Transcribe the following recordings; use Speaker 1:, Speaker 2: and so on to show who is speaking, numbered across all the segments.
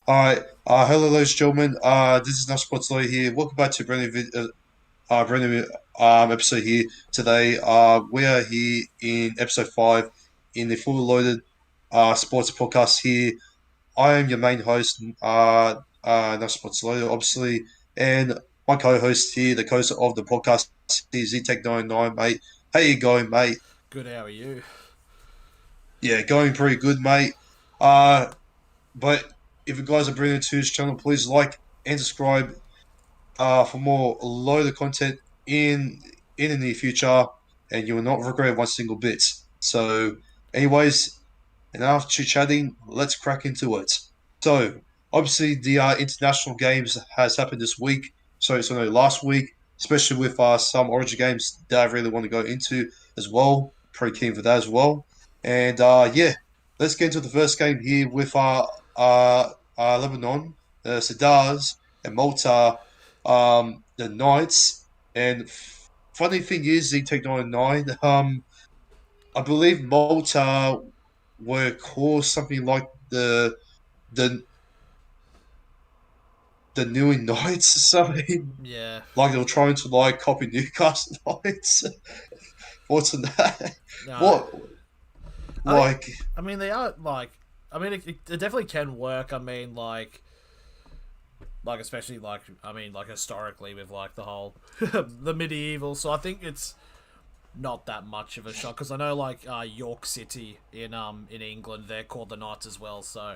Speaker 1: Alright, hello ladies and gentlemen, this is Nash Sports Lawyer here. Welcome back to a brand new episode here today. We are here in episode 5 in the fully loaded sports podcast here. I am your main host, Nash Sports Lawyer, obviously, and my co-host here, the co-host of the podcast, is ZTech99, mate. How you going, mate?
Speaker 2: Good, how are you?
Speaker 1: Yeah, going pretty good, mate. Uh, but if you guys are bringing to this channel, please like and subscribe for more loaded content in the near future, and you will not regret one single bit. So, anyways, and after chatting, let's crack into it. So, obviously, the international games has happened this week. So no, last week, especially with some Origin games that I really want to go into as well. Pretty keen for that as well. And yeah, let's get into the first game here with Lebanon, Cedars, and Malta, the Knights. And funny thing is, the Techno 9, I believe Malta were called something like the the New Knights or something.
Speaker 2: Yeah.
Speaker 1: Like they were trying to like copy Newcastle Knights. What's in that?
Speaker 2: No.
Speaker 1: What
Speaker 2: I
Speaker 1: like
Speaker 2: I mean they are like it definitely can work. Especially historically with like the whole the medieval. So I think it's not that much of a shock because I know York City in England, they're called the Knights as well. So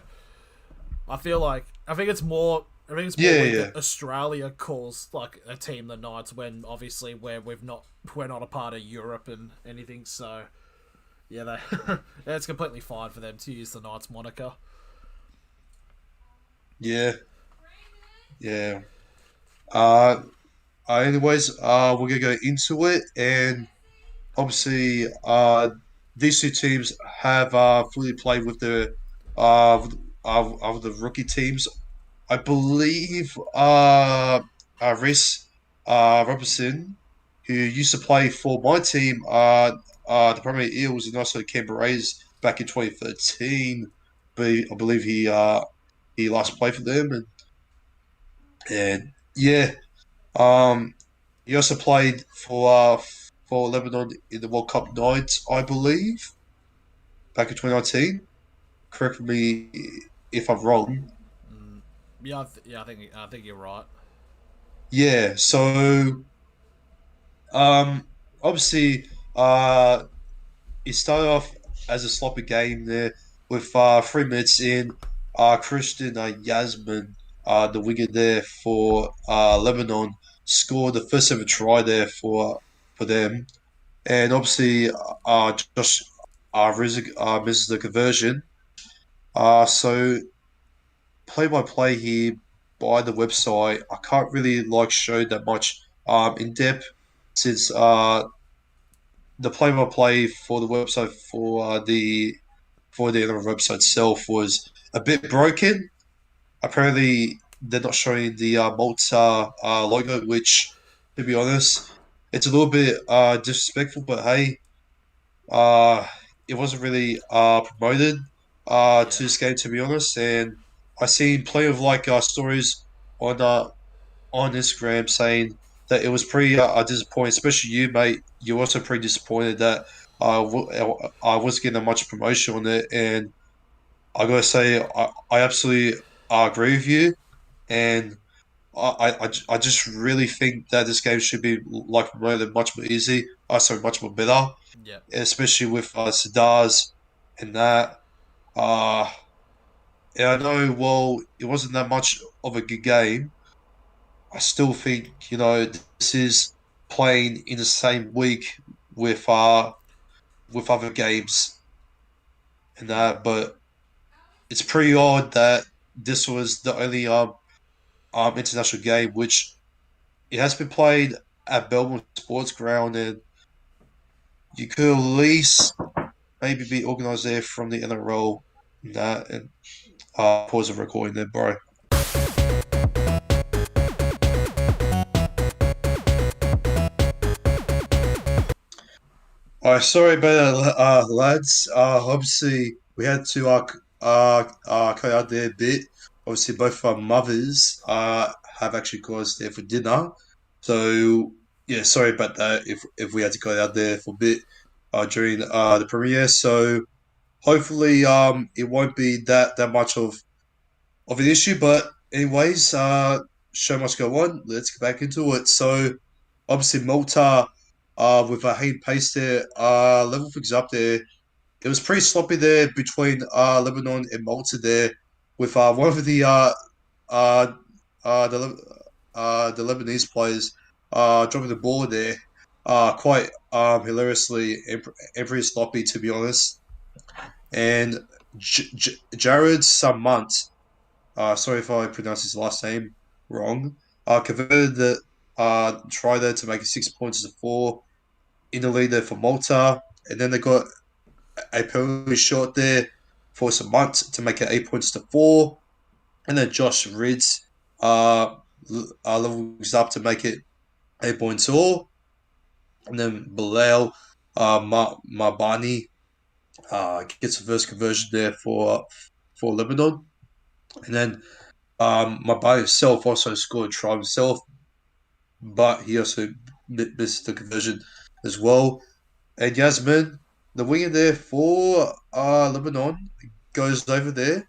Speaker 2: I think it's more
Speaker 1: yeah,
Speaker 2: weird
Speaker 1: yeah.
Speaker 2: that Australia calls like a team the Knights when obviously we're not a part of Europe and anything. So yeah, yeah, it's completely fine for them to use the Knights moniker.
Speaker 1: Yeah, yeah. Uh, anyways, we're gonna go into it, and obviously, these two teams have fully played with of the rookie teams. I believe Rhys Robertson, who used to play for my team, the Premier Eels, and also Canberra Rays back in 2013. But I believe he last played for them, and yeah, um, he also played for Lebanon in the World Cup night, I believe, back in 2019. Correct me if I'm wrong.
Speaker 2: Yeah, I think you're right.
Speaker 1: Yeah, so obviously, uh, it started off as a sloppy game there with 3 minutes in. Christian Yasmin, the winger there for Lebanon, scored the first ever try there for them, and obviously, Josh Rizig misses the conversion. So play by play here by the website, I can't really like show that much in depth since the play by play for the website for the other website itself was a bit broken. Apparently, they're not showing the Malta logo, which, to be honest, it's a little bit disrespectful. But hey, uh, it wasn't really promoted to
Speaker 2: Yeah,
Speaker 1: this game, to be honest. And I seen plenty of like stories on uh, on Instagram saying that it was pretty disappointing, especially you, mate. You're also pretty disappointed that I was getting much promotion on it, and I gotta say, I absolutely agree with you, and I just really think that this game should be like promoted much more easy. Sorry, much more better,
Speaker 2: yeah,
Speaker 1: especially with Sadars and that. Uh, and I know, well, it wasn't that much of a good game. I still think, this is playing in the same week with with other games and
Speaker 2: yeah,
Speaker 1: that, but it's pretty odd that this was the only international game which it has been played at Melbourne Sports Ground, and you could at least maybe be organised there from the NRL and that, and pause the recording there, bro. Sorry about that, lads. Obviously. we had to cut out there a bit. Obviously, both our mothers have actually called us there for dinner. So yeah, sorry about that. If we had to go out there for a bit during the premiere. So hopefully it won't be that much of an issue. But anyways, show must go on. Let's get back into it. So obviously Malta, with a Hayden pace there, level things up there. It was pretty sloppy there between Lebanon and Malta there, with one of uh, the Lebanese players dropping the ball there, quite hilariously and pretty sloppy to be honest. And Jared Samant, sorry if I pronounced his last name wrong, converted the try there to make it 6 points to four in the lead there for Malta, and then they got a penalty shot there for Samant to make it 8 points to four, and then Josh Ridds levels up to make it 8 points all, and then Bilal Mabani gets the first conversion there for Lebanon, and then Mabani himself also scored a try himself, but he also missed the conversion as well. And Yasmin, the winger there for Lebanon, goes over there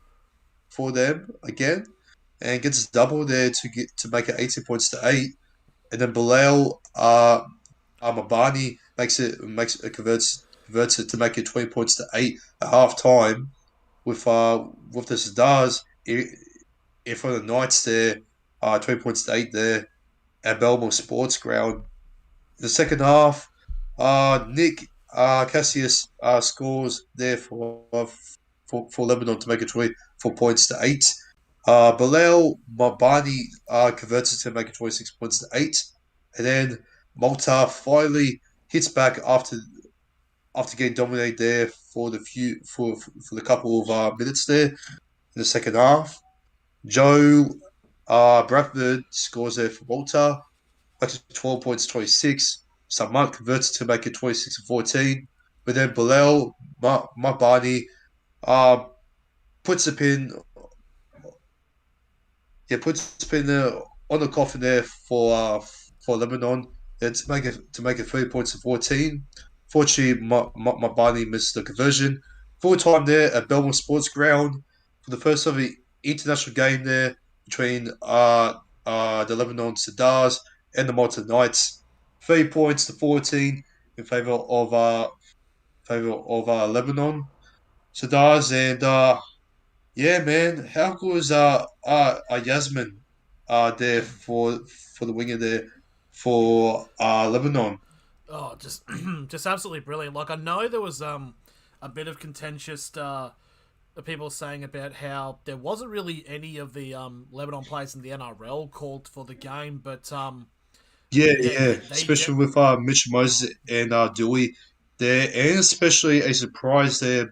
Speaker 1: for them again and gets a double there to make it 18 points to eight. And then Bilal Mabani makes it converts it to make it 20 points to eight at half time with the Stars in front of the Knights there, 20 points to eight there at Belmore Sports Ground. The second half, Nick Cassius scores there for Lebanon to make it 24 points to eight. Bilal Mabani converts it to make it 26 points to eight. And then Malta finally hits back after getting dominated there for the couple of minutes there in the second half. Joe Bradford scores there for Malta, makes it 12 points 26. Samant converts to make it 26 and 14. But then Bilal Mabani uh, puts a pin puts a pin on the coffin there for Lebanon. To make it 3 points to 14. Fortunately, Mabani missed the conversion. Full time there at Belmore Sports Ground for the first of the international game there between the Lebanon Stars and the Malta Knights. 3 points to 14 in favor of Lebanon Stars, and yeah, man, how cool is Yasmin there for the winger there for Lebanon?
Speaker 2: Oh, just just absolutely brilliant. Like I know there was a bit of contentious people saying about how there wasn't really any of the Lebanon players in the NRL called for the game, but
Speaker 1: Yeah,
Speaker 2: yeah,
Speaker 1: yeah,
Speaker 2: they
Speaker 1: especially with Mitch Moses and Dewey there, and especially a surprise there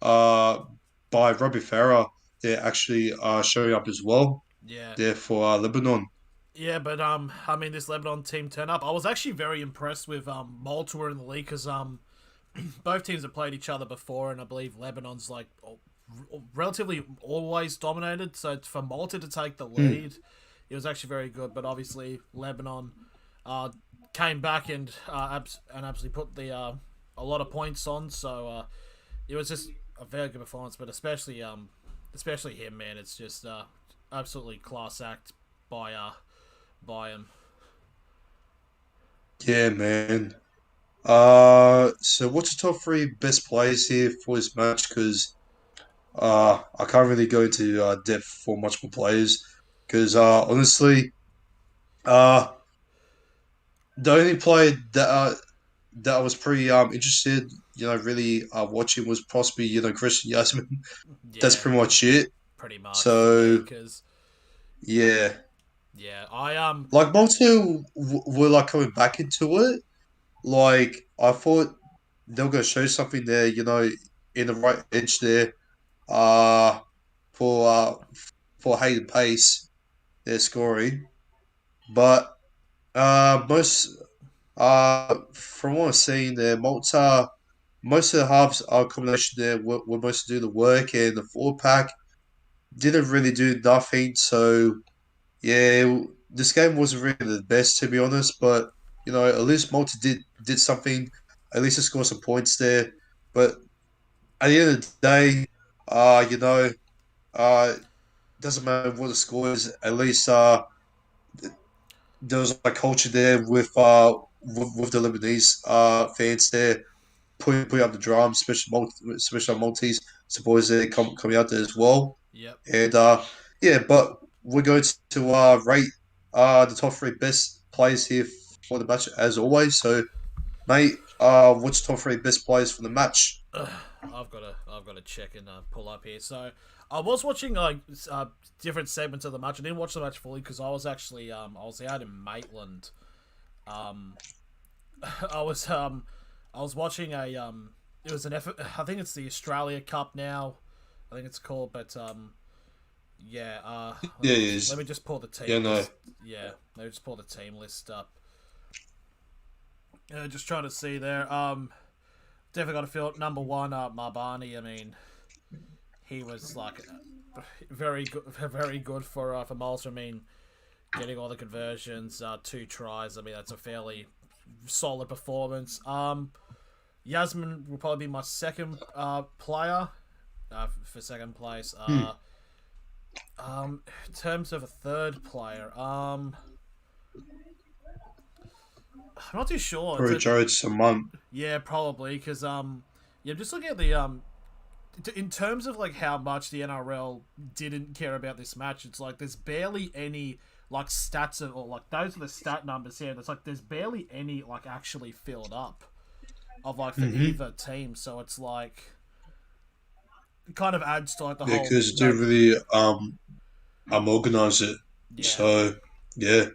Speaker 1: uh by Robbie Farah. They're actually showing up as well
Speaker 2: yeah.
Speaker 1: there for Lebanon.
Speaker 2: Yeah, but I mean, this Lebanon team turned up. I was actually very impressed with Malta in the league because both teams have played each other before, and I believe Lebanon's like relatively always dominated. So for Malta to take the
Speaker 1: Hmm.
Speaker 2: lead, it was actually very good. But obviously Lebanon uh, came back and absolutely put the a lot of points on. So it was just a very good performance. But especially him, man, it's just absolutely class act by him.
Speaker 1: Yeah, man. So what's your top three best players here for this match? Because I can't really go into depth for much more players. Because honestly, uh, the only player that I was pretty interested, really watching was possibly Christian Yasmin. That's
Speaker 2: Yeah,
Speaker 1: pretty much it.
Speaker 2: pretty much for me
Speaker 1: So
Speaker 2: because
Speaker 1: yeah,
Speaker 2: yeah, I
Speaker 1: like Malta were like coming back into it. Like I thought they were going to show something there, in the right edge there. Uh for Hayden Pace, their scoring. But most from what I'm seeing there, Malta most of the halves our combination there were most to do the work, and the forward pack didn't really do nothing. So yeah, this game wasn't really the best to be honest, but at least Malta did something. At least to score some points there. But at the end of the day, uh, you know, doesn't matter what the score is. At least there was a culture there with the Lebanese fans there putting up the drums, especially on Maltese supporters there coming out there as well.
Speaker 2: Yep.
Speaker 1: And yeah, but we're going to rate the top three best players here for the match as always. So, mate, what's top three best players for the match?
Speaker 2: I've got to check and pull up here. So I was watching different segments of the match. I didn't watch the match fully because I was actually I was out in Maitland. Um, I was watching a it was an effort. I think it's the Australia Cup now. I think it's called, but yeah.
Speaker 1: Yeah, it
Speaker 2: let
Speaker 1: is.
Speaker 2: me just pull the
Speaker 1: Yeah,
Speaker 2: team
Speaker 1: no.
Speaker 2: list. Yeah, let me just pull the team list up. Just trying to see there. Definitely got to feel number one. Marbani. I mean, he was like very good for Malta. I mean, getting all the conversions, 2 tries. I mean, that's a fairly solid performance. Yasmin will probably be my second player for second place.
Speaker 1: Hmm.
Speaker 2: In terms of a third player, I'm not too sure.
Speaker 1: For Jared Saman.
Speaker 2: Yeah, probably because yeah, just looking at the in terms of like how much the NRL didn't care about this match, it's like there's barely any like stats or like those are the stat numbers here. There's like there's barely any like actually filled up of like for
Speaker 1: Mm-hmm.
Speaker 2: either team. So it's like it kind of adds to like the
Speaker 1: Yeah,
Speaker 2: whole
Speaker 1: because they really organize it.
Speaker 2: yeah.
Speaker 1: So yeah.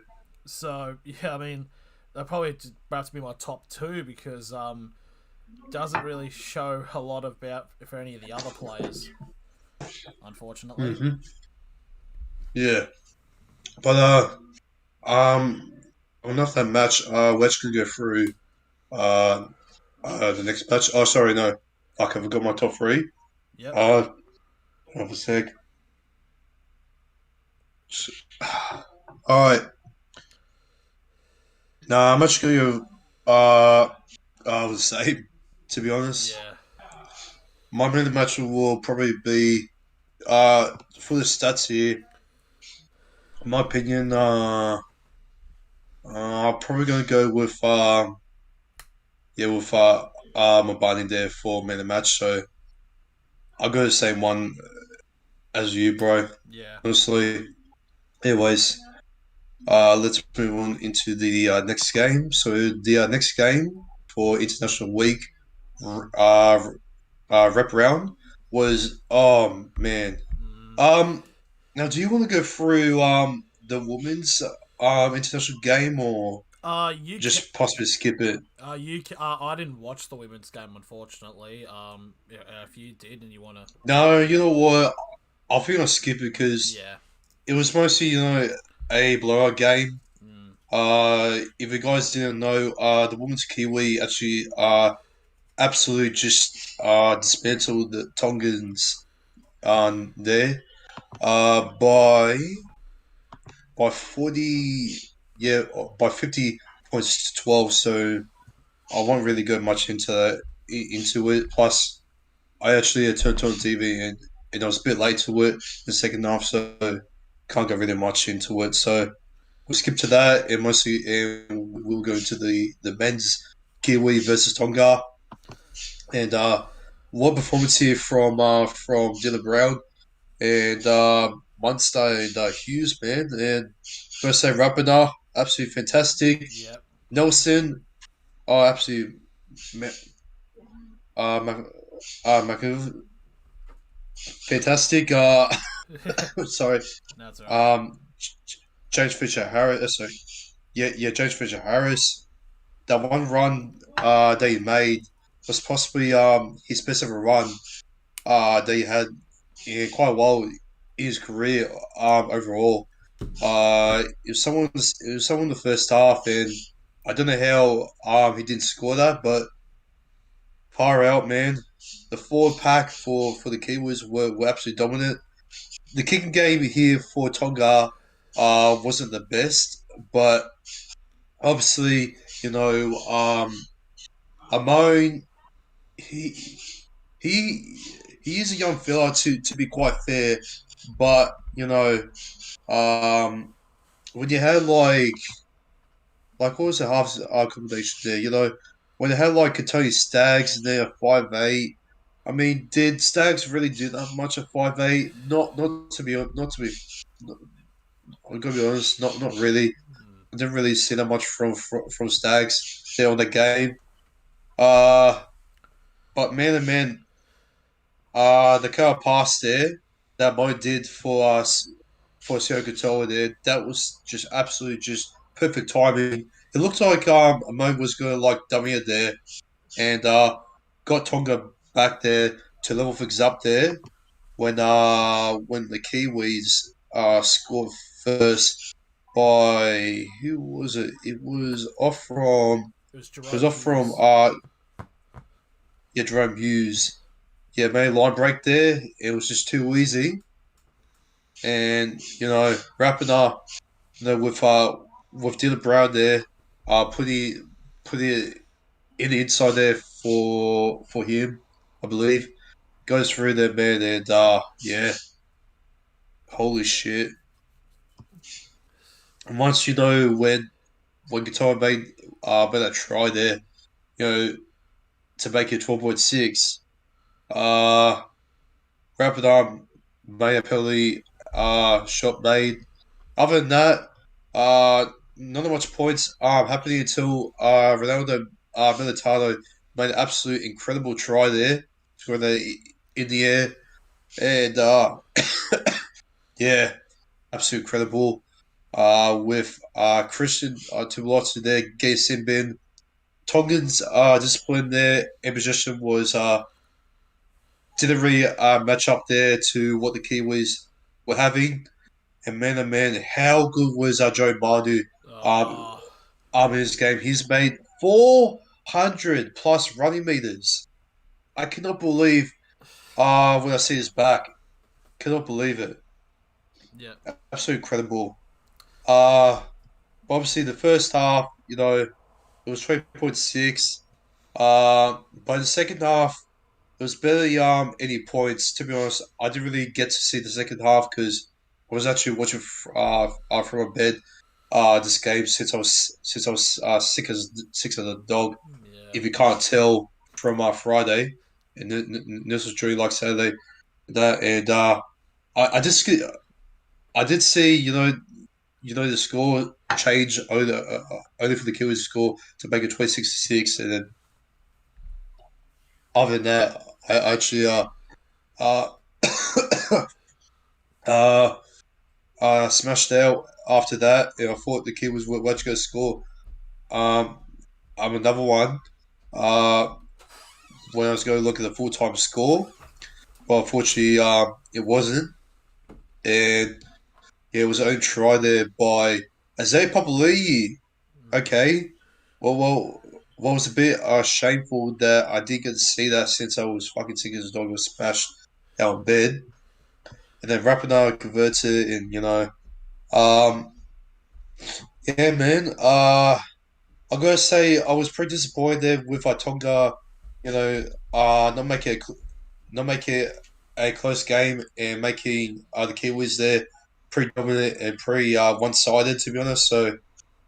Speaker 2: So yeah, I mean they're probably about to be my top two because doesn't really show a lot about for any of the other players, unfortunately.
Speaker 1: Mm-hmm. Yeah. But um enough that match. Let's go through uh the next match. Oh sorry, no. Fuck, I forgot my top three.
Speaker 2: Yep.
Speaker 1: Uh have a sec. Alright. Nah, I'm actually gonna go the same, to be honest.
Speaker 2: Yeah.
Speaker 1: My man of the match will probably be for the stats here, in my opinion, I'm probably gonna go with yeah, with my binding there for man of the match. So I'll go the same one as you, bro.
Speaker 2: Yeah.
Speaker 1: Honestly. Anyways, let's move on into the next game. So the next game for International Week uh, rep round was man.
Speaker 2: Mm.
Speaker 1: Um, Now do you want to go through the women's international game or
Speaker 2: You can.
Speaker 1: just possibly skip it?
Speaker 2: I didn't watch the women's game, unfortunately. If you did and you wanna,
Speaker 1: No, you know what? I think I'll skip it because
Speaker 2: yeah.
Speaker 1: it was mostly a blowout game.
Speaker 2: Mm.
Speaker 1: If you guys didn't know, the women's Kiwi actually absolutely just dismantled the Tongans there by 40, yeah, by 50 points to 12. So I won't really go much into it. Plus, I actually turned on TV and I was a bit late to it in the second half, so can't go really much into it. So we'll skip to that and we'll go into the men's Kiwi versus Tonga. And what performance here from Dylan Brown and Munster and Hughes, man. And first say Rapiner, absolutely fantastic.
Speaker 2: Yep.
Speaker 1: Nelson, oh, absolutely, uh, ma- fantastic. Sorry,
Speaker 2: That's alright.
Speaker 1: um, James Fisher Harris. Sorry, yeah, James Fisher Harris. That one run that he made was possibly his best ever run that he had in quite a while in his career overall. It was someone in the first half, and I don't know how he didn't score that, but far out, man. The forward pack for the Kiwis were absolutely dominant. The kicking game here for Tonga wasn't the best, but obviously, Amon, he he he is a young fella to be quite fair, but when you had like what was the half accommodation there? When they had like Tony Staggs in there, 5'8". I mean, did Staggs really do that much at 5'8"? Not, I'm gonna be honest, not really. I didn't really see that much from Staggs there on the game. Uh, but man, to man, the kind of pass there that Mo did for us for Seo Katoa there, that was just absolutely just perfect timing. It looked like Mo was gonna like dummy it there and got Tonga back there to level things up there when the Kiwis scored first by who was it?
Speaker 2: It was
Speaker 1: It was
Speaker 2: Jerome
Speaker 1: off from
Speaker 2: Hughes.
Speaker 1: yeah, Jerome Hughes. Yeah, made a line break there. It was just too easy. And wrapping up with Dylan Brown there, putting it in the inside there for him, I believe. Goes through there, man, and yeah, holy shit. And once when Guitar made that try there, you know, to make it 12.6, uh rapid arm Maya penalty shot made. Other than that, uh not much points happening until Ronaldo Militado made an absolute incredible try there, scoring in the air. And yeah, absolute incredible. With Christian Tuilotu there, Gay Simbin. Tongan's discipline there in position was didn't really match up there to what the Kiwis were having. And man, oh man, how good was Joe Manu
Speaker 2: Oh,
Speaker 1: in his game? He's made 400 plus running meters. I cannot believe when I see his back. Cannot believe it.
Speaker 2: yeah.
Speaker 1: Absolutely incredible. Uh, obviously, the first half, it was 3.6. By the second half, there was barely any points. To be honest, I didn't really get to see the second half because I was actually watching from my bed this game since I was sick as a dog.
Speaker 2: Yeah.
Speaker 1: If you can't tell from Friday, and this was during like Saturday that and I just I did see the score change only for the Kiwis score to make it 26-6, and then other than that, I actually uh uh smashed out after that. And I thought the Kiwis were to go score. Um, I'm another one. Uh, when I was going to look at the full time score, but unfortunately, it wasn't, and yeah, it was own try there by Isaiah Papali'i. Okay, well, what was a bit shameful that I didn't get to see that since I was fucking sick as a dog was smashed out in bed, and then Rapinoe converted, and um, yeah, man. I'm gonna say I was pretty disappointed with Tonga, you know, not making not making it a close game and making the Kiwis there pretty dominant and pretty one sided to be honest. So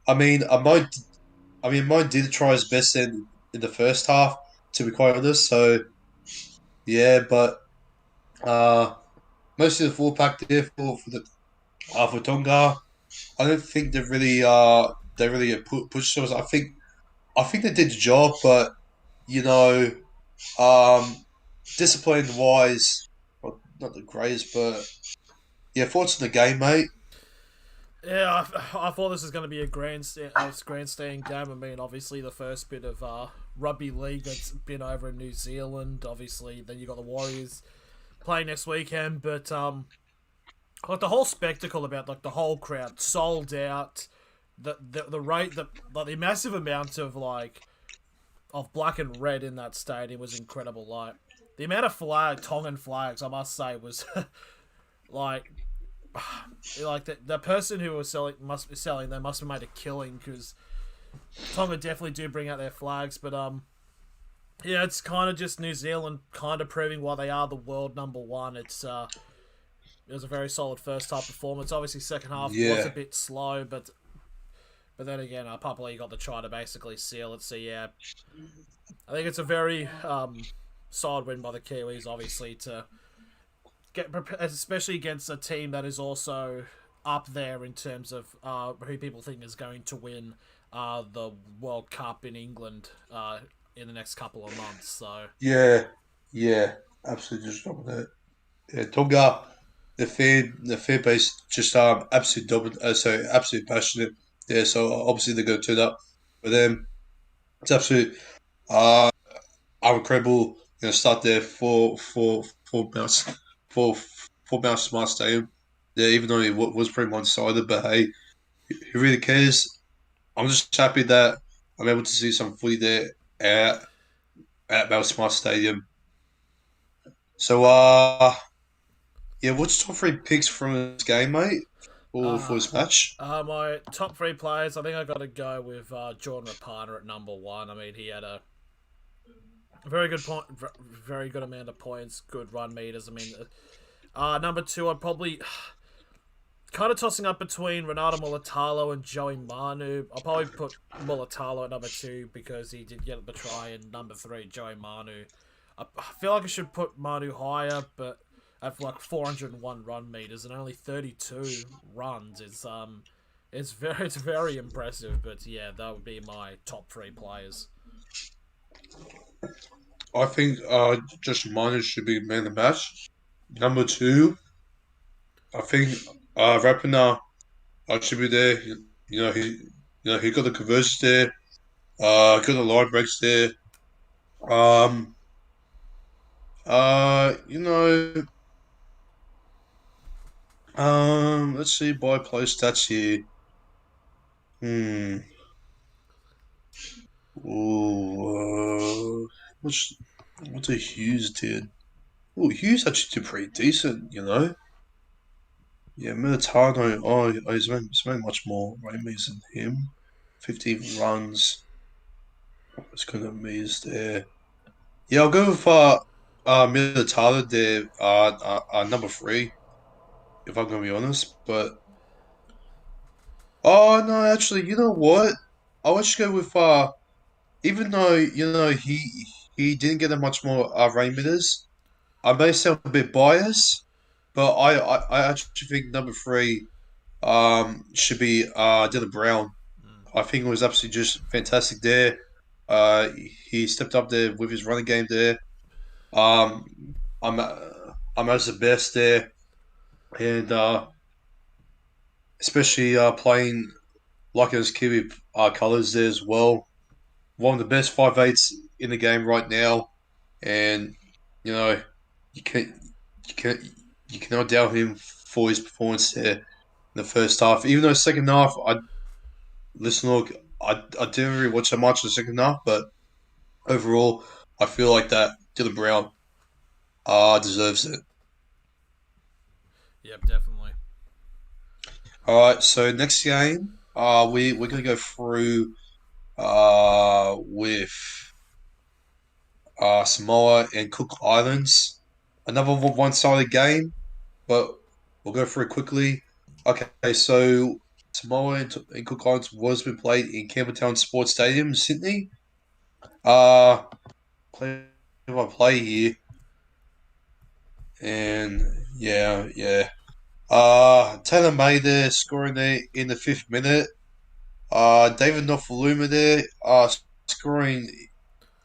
Speaker 1: I mean, Mo did try his best in the first half to be quite honest. So yeah, but uh, most of the full pack there for Tonga, I don't think they really pushed us. I think they did the job, but you know, um, discipline wise, well, not the greatest, but yeah, thoughts on the game, mate.
Speaker 2: Yeah, I thought this was going to be a grandstand game. I mean, obviously the first bit of rugby league that's been over in New Zealand. Obviously, then you got the Warriors playing next weekend. But like the whole spectacle about like the whole crowd sold out, the rate the massive amount of like of black and red in that stadium was incredible. Like the amount of Tongan flags, I must say, was like the person who was selling they must have made a killing because Tonga definitely do bring out their flags, but yeah, it's kind of just New Zealand kind of proving why they are the world number one. It was a very solid first half performance. Obviously, second half was a
Speaker 1: Yeah,
Speaker 2: bit slow, but then again, Papali'i got the try to basically seal it. So yeah, I think it's a very solid win by the Kiwis. Obviously, to get especially against a team that is also up there in terms of who people think is going to win the World Cup in England in the next couple of months. So
Speaker 1: yeah, yeah. Absolutely just on that. Yeah, Tonga, the fan base just absolute dominant, so absolute passionate. Yeah, so obviously they're going to turn up for them. It's absolute uh incredible. Start there for Mouse for Mouse Smart Stadium. Yeah, even though it was pretty one sided, but hey, who really cares? I'm just happy that I'm able to see some footy there at Mouse Smart Stadium. So yeah, what's your top three picks from this game, mate? For
Speaker 2: uh,
Speaker 1: this match?
Speaker 2: my top three players, I think I got to go with Jordan Rapana at number one. I mean, he had a very good point, very good amount of points, good run meters. I mean, number two, I'd probably kind of tossing up between Renato Mulatalo and Joey Manu. I'll probably put Mulatalo at number two because he did get the try, and number three, Joey Manu. I feel like I should put Manu higher, but at like 401 run meters and only 32 runs, it's very impressive. But yeah, that would be my top three players.
Speaker 1: I think just Miners should be man of the match. Number two, I think Rapina should be there. He got the conversions there. Got the line breaks there. Um, uh, you know, let's see by play stats here. Hmm. Ooh, what's a Hughes did? Oh, Hughes actually did pretty decent. Yeah, Militano. Oh, he's made much more rainbows than him. 50 runs. It's kind of amazed there. Yeah, I'll go with Militano there. Number three, if I'm gonna be honest. But oh no, actually, you know what? I'll actually go with even though he didn't get that much more rain meters. I may sound a bit biased, but I actually think number three should be Dylan Brown.
Speaker 2: Mm.
Speaker 1: I think it was absolutely just fantastic there. He stepped up there with his running game there. Um, I'm as the best there, and especially playing like his Kiwi colours there as well. One of the best 5'8" in the game right now, and you know you can you can you cannot doubt him for his performance there in the first half. Even though second half, look, I didn't really watch that much in the second half, but overall, I feel like that Dylan Brown deserves it.
Speaker 2: Yep, definitely.
Speaker 1: All right, so next game, we're gonna go through with Samoa and Cook Islands. Another one-sided game, but we'll go through it quickly. Okay, so Samoa and Cook Islands was been played in Campbelltown Sports Stadium, Sydney. Uh, play by play here, and yeah. Taylor May there scoring there in the fifth minute. David Nofaluma there, scoring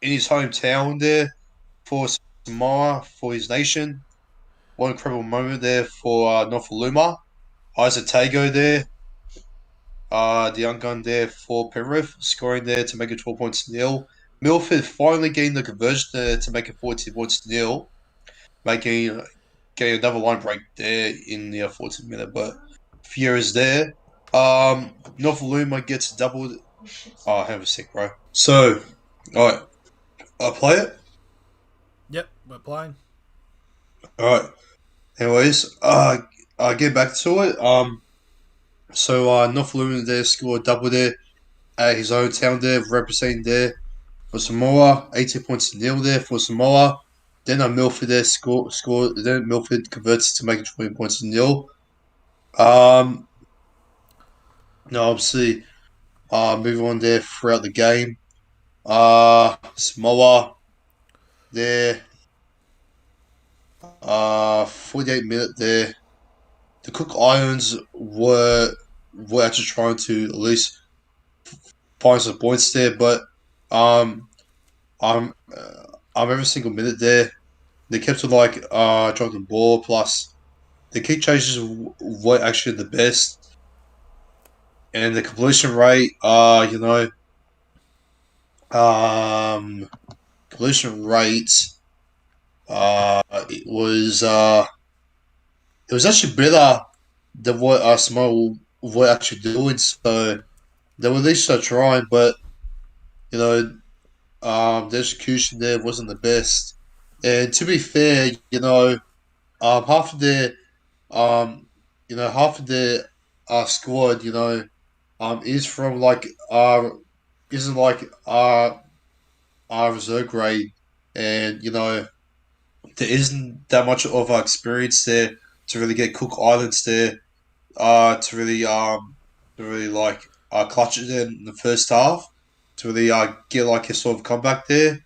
Speaker 1: in his hometown there for Samoa for his nation. What incredible moment there for Nofaluma. Isaac Tago there, the young gun there for Penrith, scoring there to make it 12 points nil. Milford finally getting the conversion there to make it 14 points nil, making getting another line break there in the 14th minute, but fear is there. Nofaluma gets doubled. Oh, have a sec, bro. So, all right. play it.
Speaker 2: Yep, we're playing.
Speaker 1: All right. Anyways, get back to it. North Lumen there scored double there at his own town there, representing there for Samoa. 18 points to nil there for Samoa. Then Milford there scored. Then Milford converts to make it 20 points to nil. Um, no, obviously, moving on there throughout the game. Samoa there. 48 minute there. The Cook Islands were actually trying to at least find some points there, but um, every single minute there they kept to like dropping the ball. Plus, the kick changes were actually the best, and the completion rate, um, completion rate, it was actually better than what Samoa were actually doing. So they were at least trying, but you know, the execution there wasn't the best. And to be fair, half of their half of their squad, is from like isn't like reserve grade, and there isn't that much of experience there to really get Cook Islands there to really like clutch it in the first half to really get like a sort of comeback there.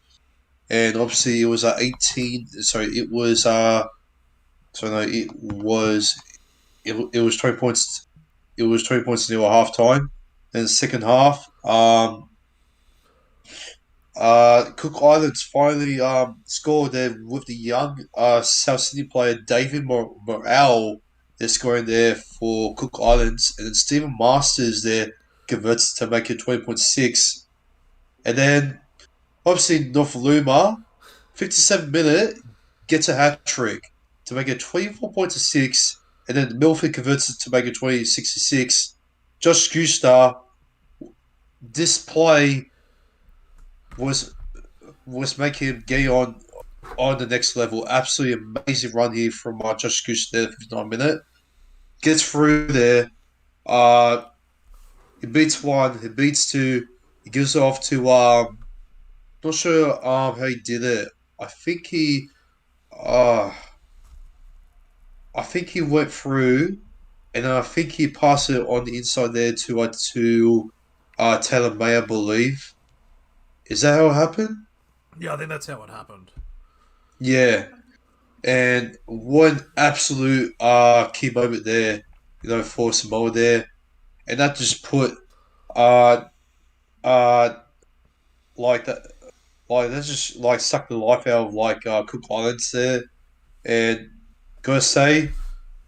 Speaker 1: And obviously it was 18. Sorry, it was sorry no, it was 20 points. It was 20 points to nil at half time. In the second half, Cook Islands finally scored there with the young South Sydney player David Morale. They're scoring there for Cook Islands, and then Stephen Masters there converts to make it 20.6. And then obviously North Luma, 57 minute, gets a hat trick to make it 24 points to 6. And then Milford converts it to make it 2066. Josh Gusta, this play was making him get on the next level. Absolutely amazing run here from Josh Gusta there, 59 minute. Gets through there. Uh, he beats one, he beats two, he gives it off to not sure how he did it. I think he uh I think he went through, and then I think he passed it on the inside there to Taylor May, I believe. Is that how it happened?
Speaker 2: Yeah, I think that's how it happened.
Speaker 1: Yeah. And one absolute key moment there, for Samoa there. And that just put uh uh like that that just like sucked the life out of like Cook Islands there. And gotta say,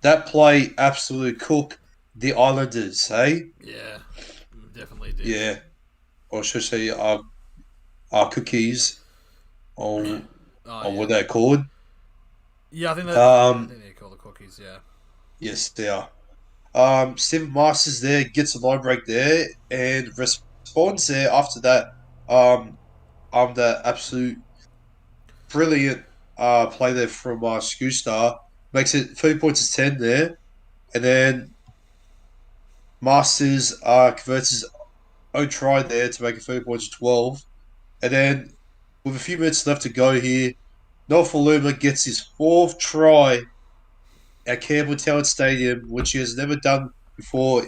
Speaker 1: that play absolutely cooked the Islanders, hey?
Speaker 2: Yeah, definitely did.
Speaker 1: Yeah. Or should I say cookies on
Speaker 2: Oh yeah,
Speaker 1: what they're called.
Speaker 2: yeah. I think that. I
Speaker 1: Um
Speaker 2: think they call the cookies. Yeah.
Speaker 1: yes they are. Stephen Masters there gets a line break there and responds there after that. Um, the absolute brilliant play there from Star makes it 3 points to 10 there, and then Masters converts his own try there to make it 3 points to 12, and then with a few minutes left to go here, Nofaluma gets his fourth try at Campbelltown Stadium, which he has never done before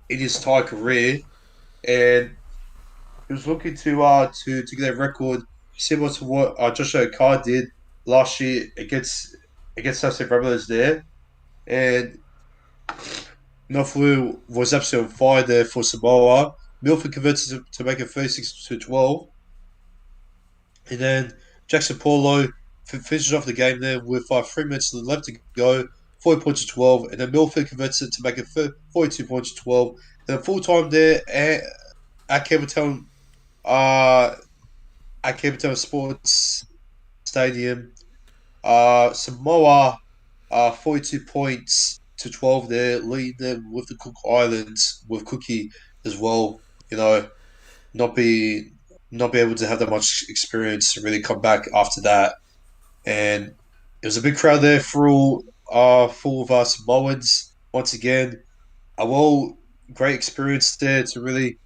Speaker 1: in his entire career, and he was looking to get a record similar to what Joshua Carr did last year against us Rebels there, and Nofalu was absolutely on fire there for Samoa. Milford converted to make it 36 to 12, and then Jackson Paulo finishes off the game there with 3 minutes left to go. 40 points to 12, and then Milford converts it to make it 42 points to 12. Then full time there at Campbelltown uh, at Campbelltown Sports Stadium. Samoa, 42 points to 12 there, leading them with the Cook Islands with Cookie as well. Not be not be able to have that much experience to really come back after that. And it was a big crowd there full of Samoans. Once again, a great experience there to really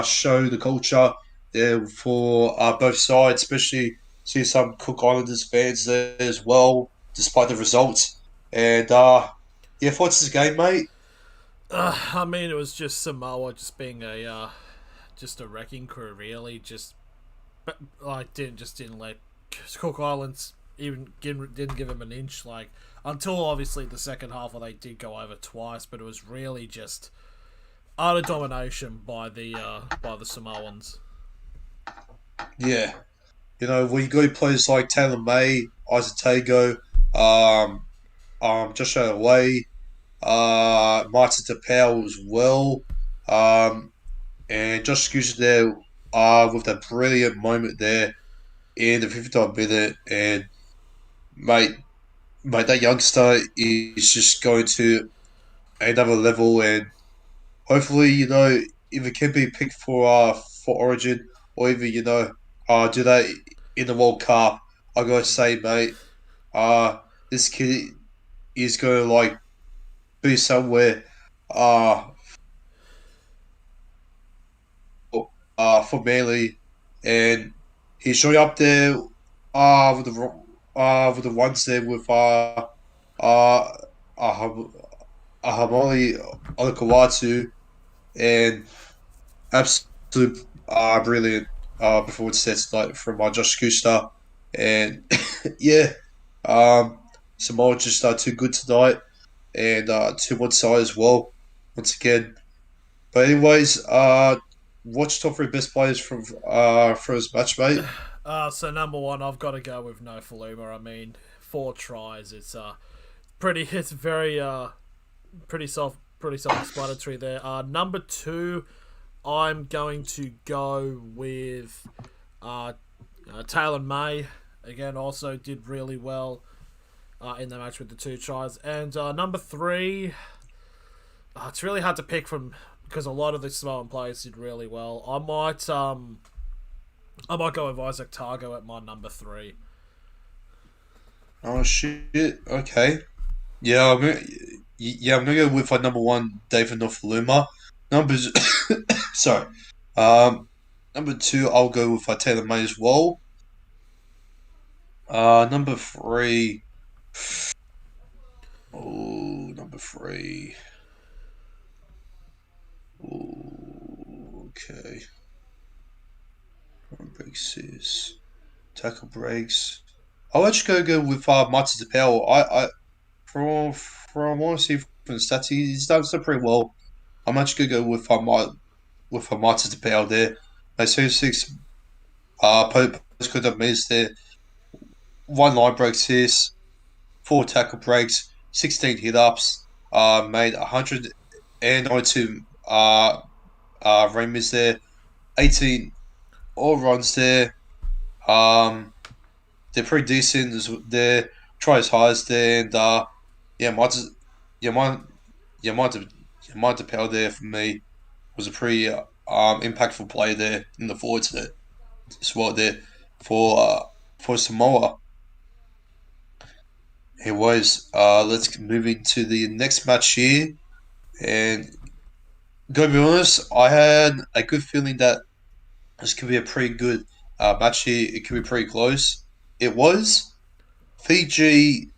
Speaker 1: show the culture there for both sides, especially see some Cook Islanders fans there as well, despite the results. And yeah, thoughts this game, mate?
Speaker 2: I mean, it was just Samoa just being just a wrecking crew, really. Just like didn't let Cook Islands didn't give him an inch. Like until obviously the second half where they did go over twice, but it was really just utter domination by the Samoans.
Speaker 1: Yeah, we got players like Taylor May, Isaac Tago, um, Joshua Way, Martin Tapau as well, um, and Josh Scusa there with that brilliant moment there in the 59th minute. And mate, that youngster is just going to another level, and hopefully, if it can be picked for Origin, or even do that in the World Cup. I gotta say, mate, uh, this kid is gonna like be somewhere, uh, for Manly, and he's showing up there, with the ones there with uh, uh, Hamoli Olakawatu, and absolute brilliant performance sets tonight from Josh Kuster. And yeah, um, Samoa just too good tonight, and to one side as well, once again. But anyways, what's top three best players from his match, mate?
Speaker 2: So number one, I've got to go with No Faluma. I mean, 4 tries. It's pretty. It's very pretty self-explanatory there. Number two, I'm going to go with uh, Taylor May. Again, also did really well in the match with the 2 tries. And number three, it's really hard to pick from because a lot of the Samoan players did really well. I might go with Isaac Targo at my number three.
Speaker 1: Oh shit. Okay. Yeah, I'm gonna go with number one, David Nofaluma. Numbers, sorry. Um, Number two, I'll go with Taylor May as well. Number three. Oh, number three. Oh, okay. Front breaks is tackle breaks. I'll actually go with Matsu Tapau. From what I see from the stats, he's done so pretty well. I'm actually gonna go with Matsu Tapau there. I see six post could have missed there. One line break assist, four tackle breaks, 16 hit ups, made 192 remers there, 18 all runs there. Um, they're pretty decent. They're try as high as there, and yeah, yeah, mine, yeah, mine to power there for me was a pretty impactful play there in the forwards there as well there for uh, for Samoa. It was. Let's move into the next match here, and gotta be honest, I had a good feeling that this could be a pretty good match here. It could be pretty close. It was Fiji.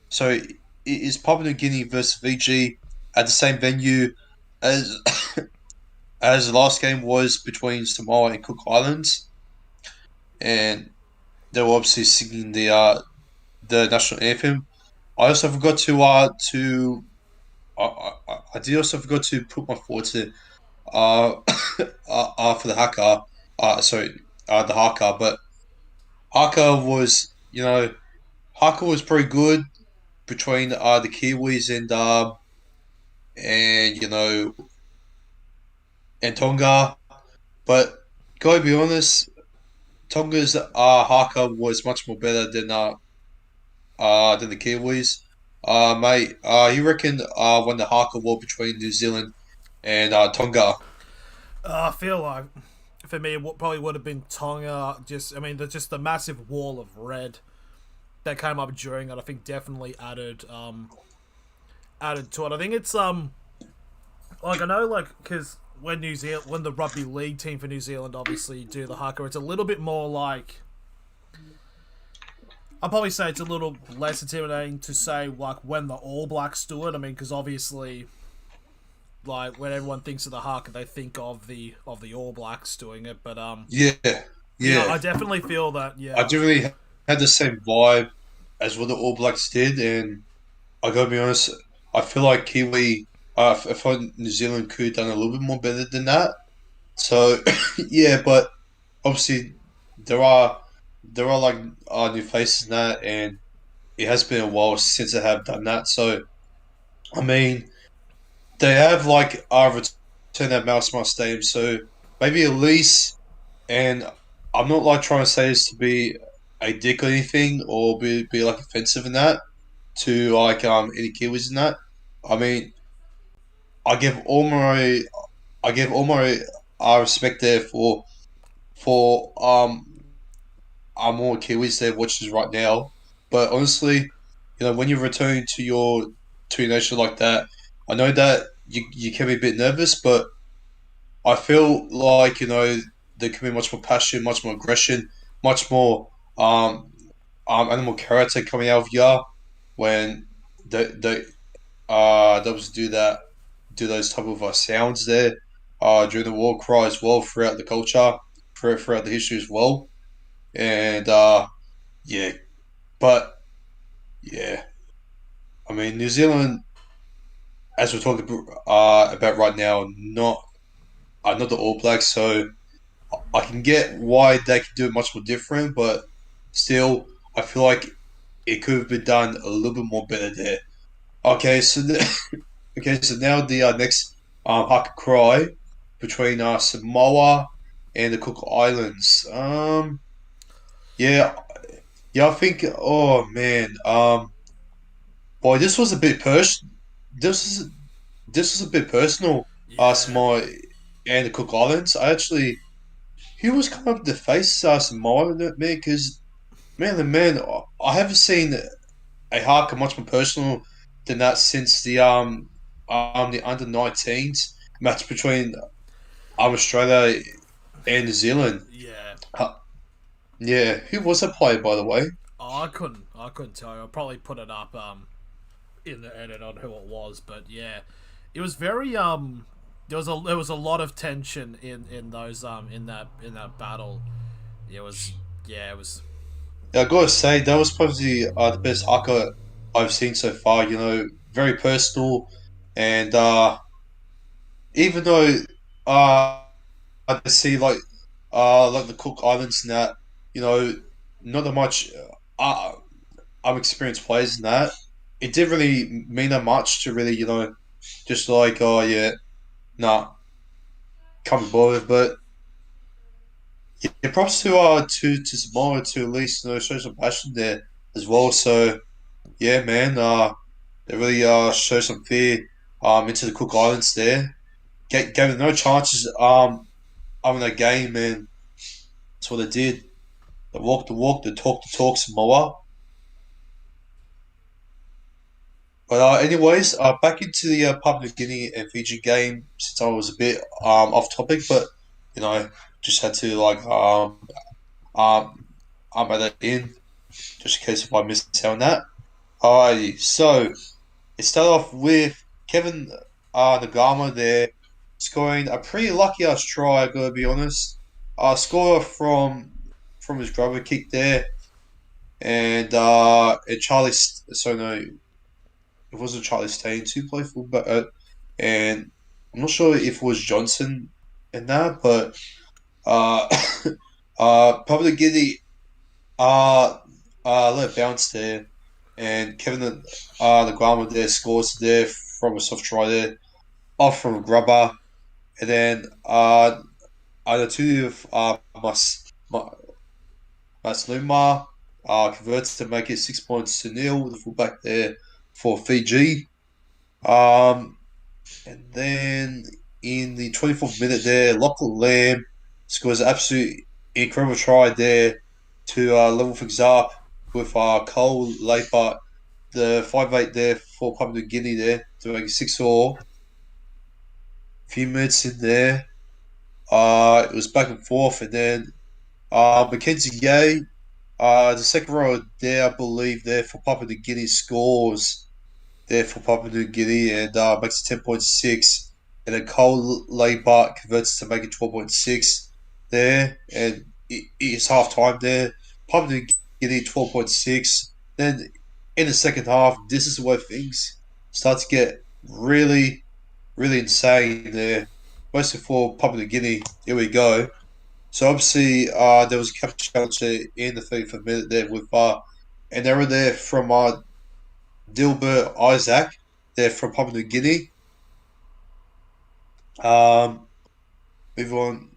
Speaker 1: So it is Papua New Guinea versus Fiji at the same venue as as the last game was between Samoa and Cook Islands, and they were obviously singing the national anthem. I also forgot to I did also forgot to put my thoughts in uh, for the haka sorry the haka, but haka was haka was pretty good between the Kiwis and and Tonga. But gotta be honest, Tonga's haka was much more better than the Kiwis. Mate, you reckon when the haka war between New Zealand and Tonga?
Speaker 2: I feel like for me, it probably would have been Tonga. Just the massive wall of red that came up during it. I think definitely added to it. I think it's like I know like because when the rugby league team for New Zealand obviously do the haka, it's a little bit more like I'll probably say it's a little less intimidating to say like when the All Blacks do it. I mean, because obviously, like when everyone thinks of the haka, they think of the All Blacks doing it. But
Speaker 1: Yeah,
Speaker 2: yeah,
Speaker 1: yeah.
Speaker 2: I definitely feel that.
Speaker 1: I
Speaker 2: Yeah,
Speaker 1: generally had the same vibe as what the All Blacks did, and I gotta be honest, I feel like I thought New Zealand could have done a little bit more better than that. So yeah, but obviously there are there are like new faces in that, and it has been a while since they have done that. So I mean, they have like returned at Mouse Smart Stadium, so maybe at least. And I'm not like trying to say this to be a dick or anything, or be like offensive in that to like any Kiwis in that. I mean, I give all my I give all my respect there for more Kiwis there watching right now. But honestly, when you're returning to your nation like that, I know that you can be a bit nervous, but I feel like there can be much more passion, much more aggression, much more animal character coming out of you when those do those type of sounds there during the war cry as well throughout the culture, throughout the history as well, and yeah, but yeah, I mean New Zealand, as we're talking about right now, not the All Blacks, so I can get why they could do it much more different, but still, I feel like it could have been done a little bit more better there. Okay, okay, so now the next haka cry between Samoa and the Cook Islands. Yeah, yeah, I think. Oh man, boy, this was a bit This was this was a bit personal.
Speaker 2: yeah,
Speaker 1: Samoa and the Cook Islands. I actually, who was coming up to face Samoa, man? Because man, I haven't seen a haka much more personal than that since the under 19s match between Australia and New Zealand.
Speaker 2: yeah.
Speaker 1: Uh, yeah, who was that player, by the way?
Speaker 2: Oh, I couldn't tell you. I'll probably put it up in the edit on who it was, but yeah, it was very there was a lot of tension in those in that battle. It was yeah, it was
Speaker 1: Yeah, I gotta say that was probably the best haka I've seen so far. Very personal, and even though I see like the Cook Islands and that, you know, not that much. Uh, I'm experienced players in that. It didn't really mean that much to really, just like, oh yeah, nah, can't be bothered. But yeah, props to Samoa to at least show some passion there as well. So yeah, man, they really show some fear into the Cook Islands there. Gave them no chances in that game, and that's what they did. They walked the walk, they talked the talk, Samoa. But anyways, back into the Papua New Guinea and Fiji game. Since I was a bit off topic, but just had to um add that in just in case if I missed out on that. Alrighty, so it started off with Kevin Nagama there scoring a pretty lucky ass try. I gotta be honest. Score from his grubber kick there, and Charlie. So no, it wasn't Charlie Staines who played fullback, and I'm not sure if it was Johnson in that, but uh, probably Giddy uh, let it bounce there, and Kevin the Grama there scores there from a soft try there, off from a grubber, and then the two of Masluma converts to make it 6 points to nil. The fullback there for Fiji. And then in the 24th minute there, Lachlan Lamb scores an absolute incredible try there to level things up with Cole Laper, the 5'8" there for Papua New Guinea there to make it 6-all. Few minutes in there. It was back and forth, and then Mackenzie Yeh, the second row there, I believe, there for Papua New Guinea scores there for Papua New Guinea and makes it 10.6. And then Cole Laybart converts to make it 12.6 there. And it's half time there. Papua New Guinea 12.6. Then in the second half, this is where things start to get really, really insane there. Mostly for Papua New Guinea. Here we go. So obviously, there was a capture challenge there in the 35th minute there with an error there from Dilbert Isaac. They're from Papua New Guinea. Um, Move on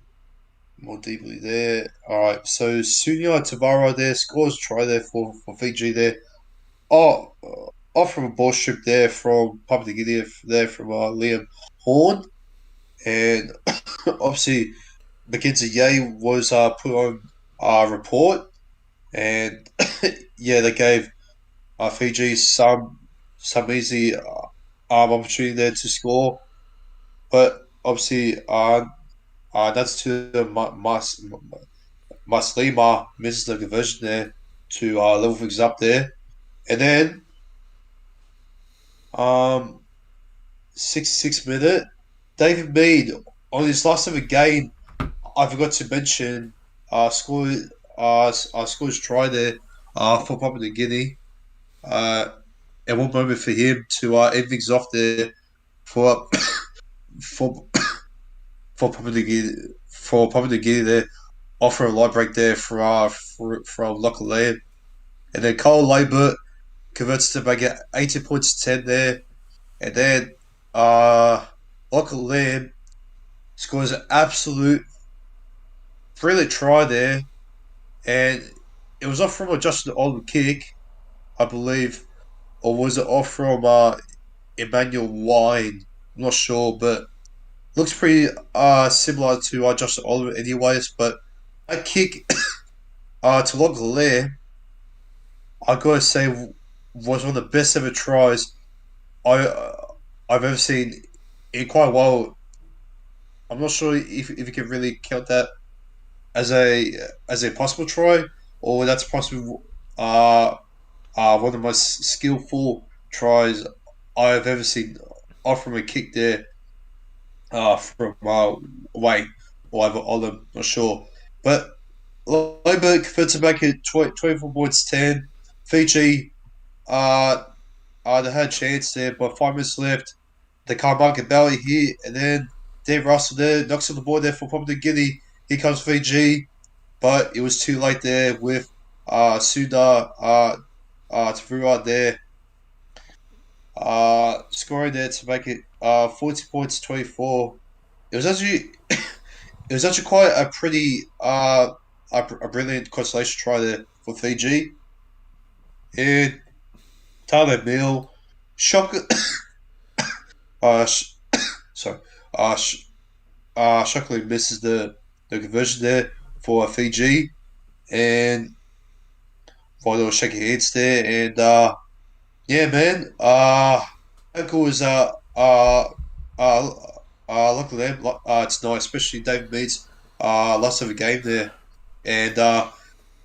Speaker 1: more deeply there. All right, so Sunya Tavara there scores a try there for Fiji there. Oh, off from a ball strip there from Papua New Guinea there from Liam Horn. And obviously, Mackenzie Yeh was put on report. And yeah, they gave Fiji some easy opportunity there to score. But obviously, that's to Maslima misses the conversion there to level things up there. And then, um, 66 minute, David Mead on his last ever game. I forgot to mention, scored scored his try there for Papua New Guinea. And one moment for him to end things off there for for for Papua New Guinea there, offer a light break there from local land. And then Cole Labert converts to make it 18 points to 10 there. And then local land scores an absolute brilliant try there. And it was off from a Justin Oldham kick, I believe. Or was it off from Emmanuel Wine? I'm not sure, but looks pretty similar to Justin Oliver anyways. But a kick to local land, I gotta say, was one of the best ever tries I've ever seen in quite a while. I'm not sure if you can really count that as a possible try, or that's possibly one of the most skillful tries I've ever seen off from a kick there from away or over Olam, not sure. But Loberg for to make it 24 points 10. Fiji uh, they had a chance there, but 5 minutes left. They can't mark a belly here, and then Dave Russell there knocks on the board there for Papua New Guinea. Here comes Fiji, but it was too late there with Suda Tavura there scoring there to make it 40 points 24. It was actually it was actually quite a pretty a brilliant consolation try there for Fiji. And Tyler Mill shock sh- sorry sh- shockingly misses the conversion there for Fiji, and for little shaky heads there. And yeah, man, Uncle was uh luckily them it's nice, especially David Mead's last ever game there. And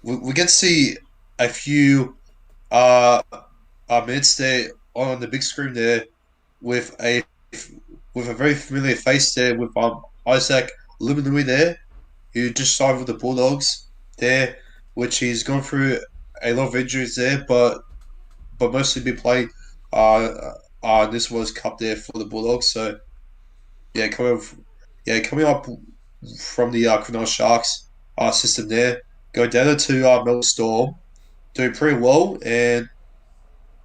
Speaker 1: we get to see a few uh, minutes there on the big screen there with a very familiar face there with Isaac Luminui there, who just signed with the Bulldogs there, which he's gone through a lot of injuries there, but mostly been playing this World Cup there for the Bulldogs. So yeah, coming up from the Cronulla Sharks system there, go down to Melbourne Storm, doing pretty well, and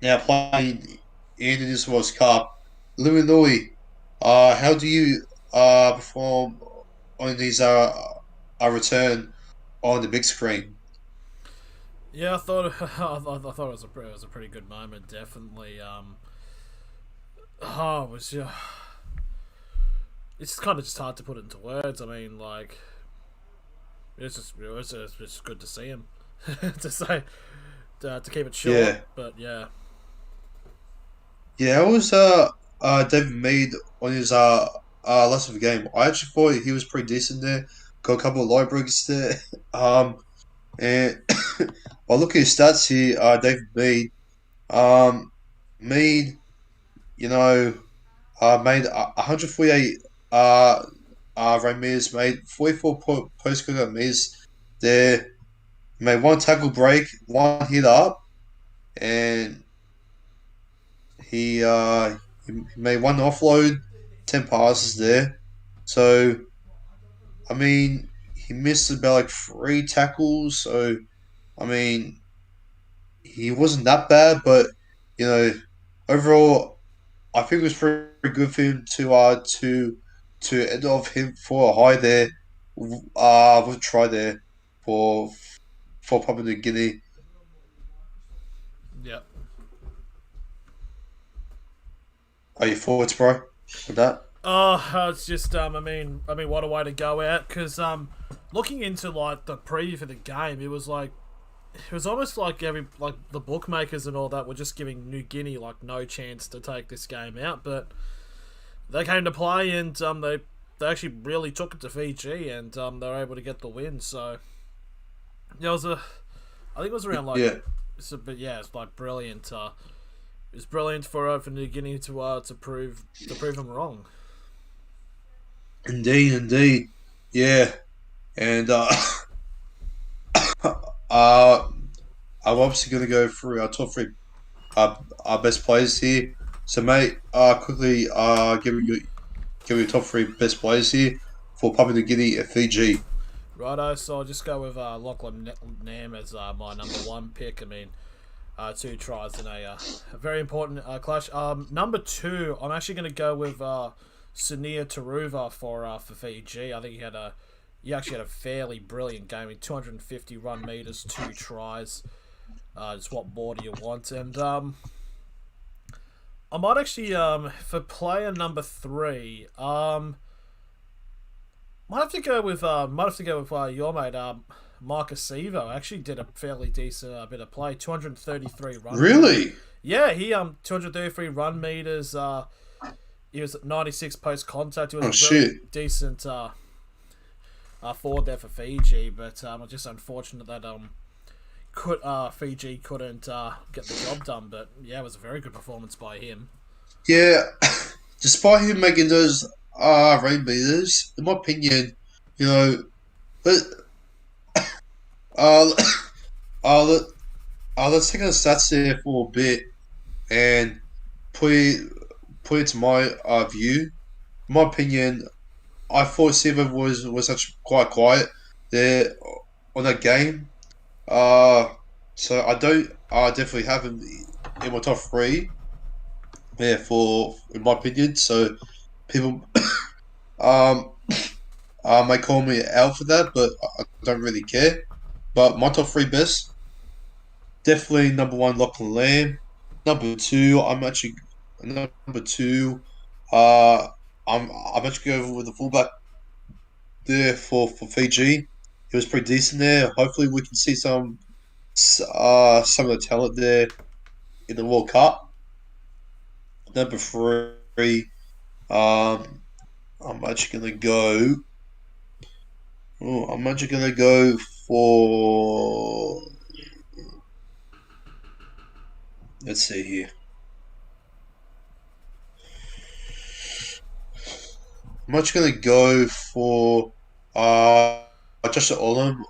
Speaker 1: now playing in this World Cup. Louis, how do you perform on these return on the big screen?
Speaker 2: Yeah, I thought I thought it was a pretty good moment. Definitely. Oh, it was it's kind of just hard to put it into words. I mean, like It's just good to see him. to say to keep it short,
Speaker 1: Yeah,
Speaker 2: but yeah,
Speaker 1: yeah. It was David Mead on his last of the game. I actually thought he was pretty decent there. Got a couple of light breaks there. And I look at his stats here. David Mead. Um, Mead, you know, made 148 run meters, made 44 post contact meters there, made one tackle break, one hit up, and he he made one offload, 10 passes there. So I mean, he missed about like three tackles. So I mean, he wasn't that bad, but you know, overall, I think it was pretty good for him to end off him for a high there. With a try there for for Papua New Guinea.
Speaker 2: yeah.
Speaker 1: Are you forwards, bro? With that?
Speaker 2: It's just I mean, what a way to go out. Because looking into like the preview for the game, it was almost like the bookmakers and all that were just giving New Guinea like no chance to take this game out, but they came to play and they actually really took it to Fiji and they were able to get the win. So yeah, I think it was around like
Speaker 1: Yeah,
Speaker 2: but yeah, it's like brilliant. It was brilliant for New Guinea to prove them wrong.
Speaker 1: indeed, indeed. Yeah, and I'm obviously going to go through our top three our best players here. So, mate, quickly give me your top three best players here for Papua New Guinea and Fiji.
Speaker 2: Righto, so I'll just go with Lachlan Nam as my number one pick. I mean, two tries in a very important clash. Number two, I'm actually going to go with Sunia Taruva for Fiji. I think he actually had a fairly brilliant game. 250 run meters, two tries. Just what more do you want? And I might actually for player number three. Might have to go with your mate, Marcus Sevo. Actually, did a fairly decent bit of play. 233 run meters.
Speaker 1: Really?
Speaker 2: Yeah, he 233 run meters. He was at 96 post contact. He was
Speaker 1: Oh
Speaker 2: a very
Speaker 1: shit!
Speaker 2: decent forward there for Fiji, but just unfortunate that Fiji couldn't get the job done. But yeah, it was a very good performance by him.
Speaker 1: Yeah, despite him making those rain beaters, in my opinion, you know, let uh, uh, let, let's take the stats there for a bit and put it put it to my view. In my opinion, I thought Silva was actually quite quiet there on that game. Uh, so I don't. I definitely have him in my top three. Yeah, for in my opinion. So people um might call me out for that, but I don't really care. But my top three best, definitely number one, Lachlan Lamb. Number two, I'm actually number two. Uh, I'm actually going with the fullback there for Fiji. He was pretty decent there. Hopefully, we can see some of the talent there in the World Cup. Number three, um, I'm actually gonna go. Oh, I'm actually gonna go for. Let's see here. I'm actually gonna go for Joshua Olam.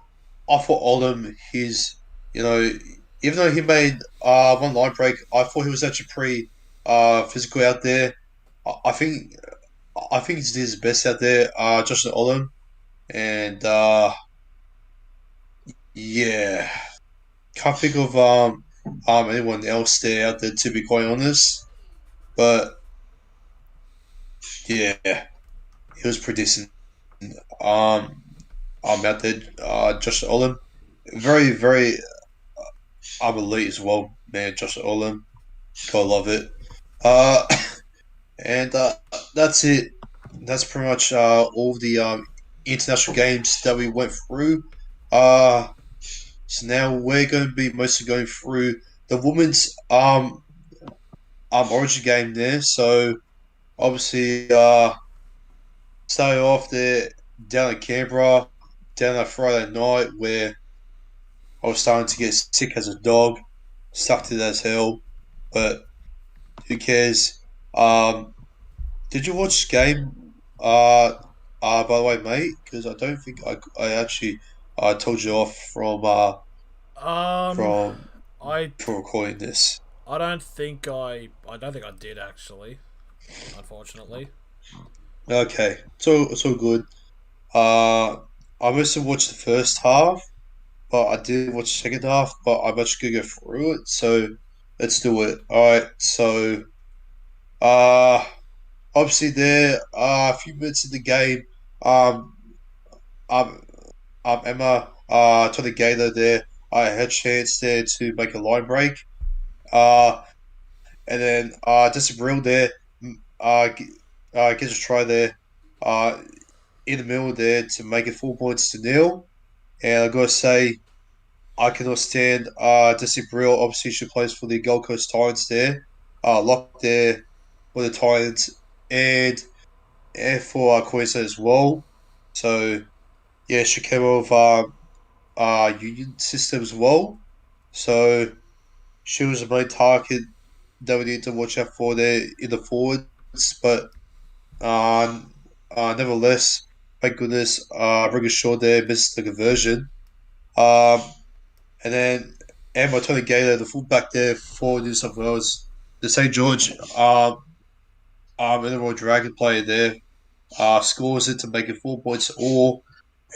Speaker 1: I thought Olam, you know, even though he made one line break, I thought he was actually pretty physical out there. I think he did his best out there, Joshua Olam, and yeah, can't think of anyone else there out there to be quite honest. But yeah, he was pretty decent. Um, out there, Josh Olam, very elite as well, man. Josh Olam, gotta love it. Uh, and that's it. That's pretty much all the international games that we went through. Uh, so now we're going to be mostly going through the women's origin game there. So obviously started off there down at Canberra, down that Friday night where I was starting to get sick as a dog, sucked it as hell, but who cares? Um, did you watch the game? By the way, mate, because I don't think I actually told you off
Speaker 2: Um,
Speaker 1: from
Speaker 2: I
Speaker 1: for recording this.
Speaker 2: I don't think I did actually. Unfortunately.
Speaker 1: Okay, so it's all good. Uh, I mostly watched the first half, but I did watch the second half. But I'm actually gonna go through it. So let's do it. All right. So uh, obviously there are a few minutes in the game. Um, um, Emma to the Gator there. I had a chance there to make a line break. Uh, and then Disagreeable there. Gets a try there. Uh, in the middle there to make it 4 points to nil. And I gotta say, I cannot stand Disagreeable. Obviously, she plays for the Gold Coast Titans there. Locked there for the Titans and for Queensland as well. So yeah, she came with union system as well. So she was the main target that we need to watch out for there in the forwards. But nevertheless, thank goodness, Ringer Shaw there missed the conversion. Um, and then Amber Tony Gator, the fullback there for New South Wales, the St. George and the Royal Dragon player there, scores it to make it 4 points all.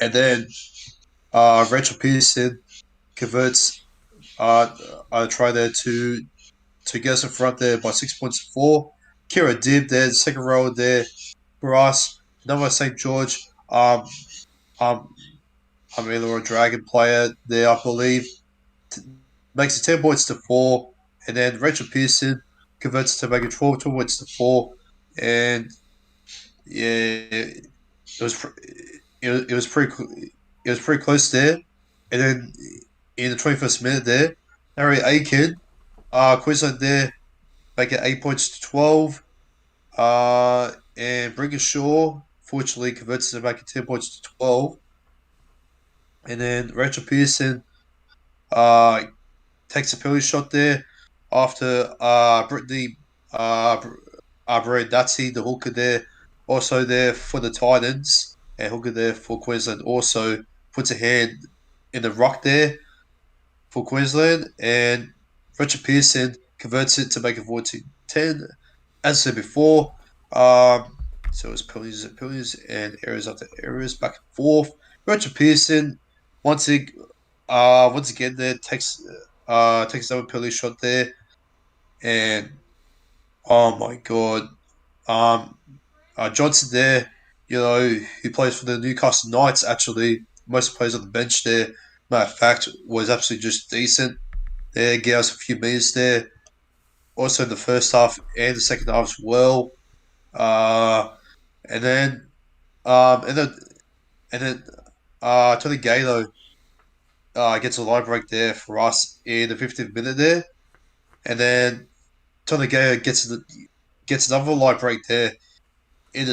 Speaker 1: And then Rachel Pearson converts a try there to get us in front there by 6 points to four. Kira Dib there, the second row there for us. Another St. George, um, or a Dragon player there, I believe, t- makes it 10 points to four. And then Rachel Pearson converts to make it 12 points to four. And yeah, was it was pretty close there. And then in the 21st minute there, Harry Aiken, Queensland there, make it 8 points to 12. And Brigham Shaw, fortunately, converts to make it 10 points to 12. And then Rachel Pearson uh, takes a penalty shot there after Brittany Nazi, the hooker there, also there for the Titans, and hooker there for Queensland, also puts a hand in the rock there for Queensland, and Richard Pearson converts it to make it 14-10. As I said before, so it's penalties and penalties and errors after errors back and forth. Richard Pearson once it once again there takes another penalty shot there, and oh my god, um Johnson there, who plays for the Newcastle Knights actually, most plays on the bench there. Matter of fact, was absolutely just decent. There, get us a few meters there. Also in the first half and the second half as well. Uh, and then um, and then and then Tony Galo gets a line break there for us in the 15th minute there, and then Tony Galo gets another line break there in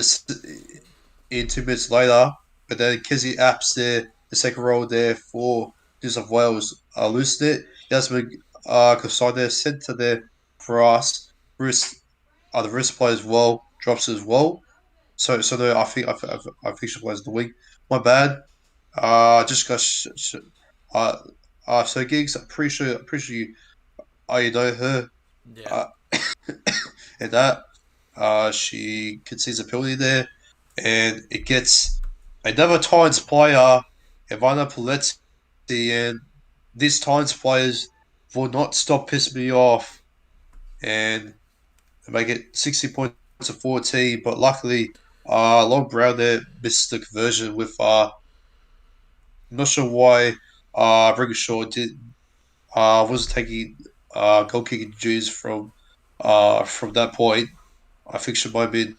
Speaker 1: in 2 minutes later. But then Kizzy Apps there, the second row there for New South Wales, loosened it. Yasmin Kosai there, centre there for us. Bruce the wrist play as well, drops as well. So no, I think she plays the wing. My bad. Just got uh so gigs. I'm pretty sure you know her.
Speaker 2: Yeah.
Speaker 1: Uh, and that she concedes a penalty there, and it gets another Titans player, Ivana Poletti, and these Titans players will not stop pissing me off, and they make it 60 points to 14. But luckily, Long Brown there missed the conversion with I'm not sure why Brigashaw did wasn't taking goal kicking duties from that point. I think she might have been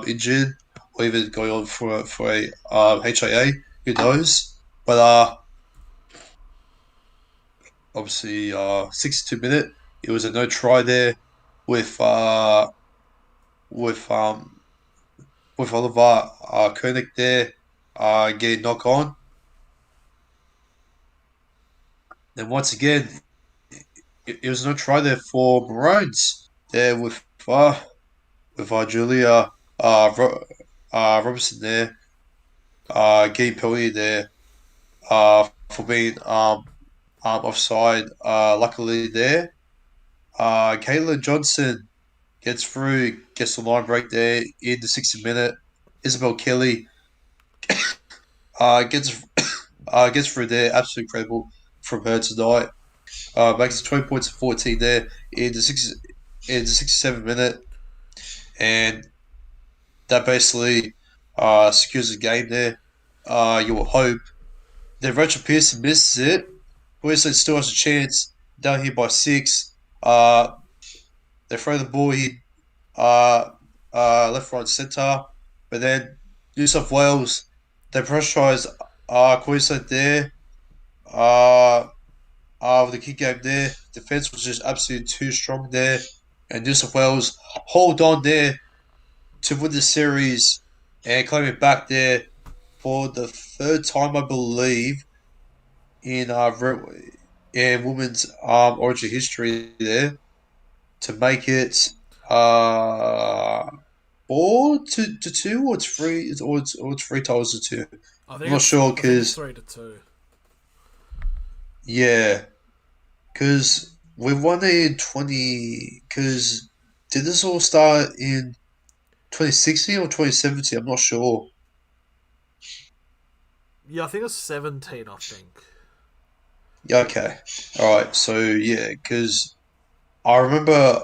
Speaker 1: injured or even going on for a HIA. Who knows? But obviously 62 minute. It was a no try there with uh with um with Oliver Koenig there getting knocked on. Then once again, it was no try there for Maroons there with Julia Robertson there getting penalty there for being offside. Luckily there, Caitlin Johnson gets through, gets the line break there in the 60th minute. Isabel Kelly gets gets through there. Absolutely incredible from her tonight. Makes it 20 points to 14 there in the 67th minute, and that basically secures the game there. You will hope. Then Rachel Pearson misses it. Queensland still has a chance down here by six. They throw the ball in uh, left, right, centre, but then New South Wales they pressurise Queensland there. Uh, with the kick game there, defence was just absolutely too strong there, and New South Wales hold on there to win the series and claim it back there for the third time, I believe, in women's origin history there to make it uh 4 to 2 or it's 3 titles to two. I'm not sure
Speaker 2: I think it's
Speaker 1: because
Speaker 2: 3-2.
Speaker 1: yeah, because we won it in 20. Because did this all start in 2016 or 2017? I'm not sure.
Speaker 2: Yeah, I think it's 17. I think.
Speaker 1: Yeah, okay, all right. So yeah, because I remember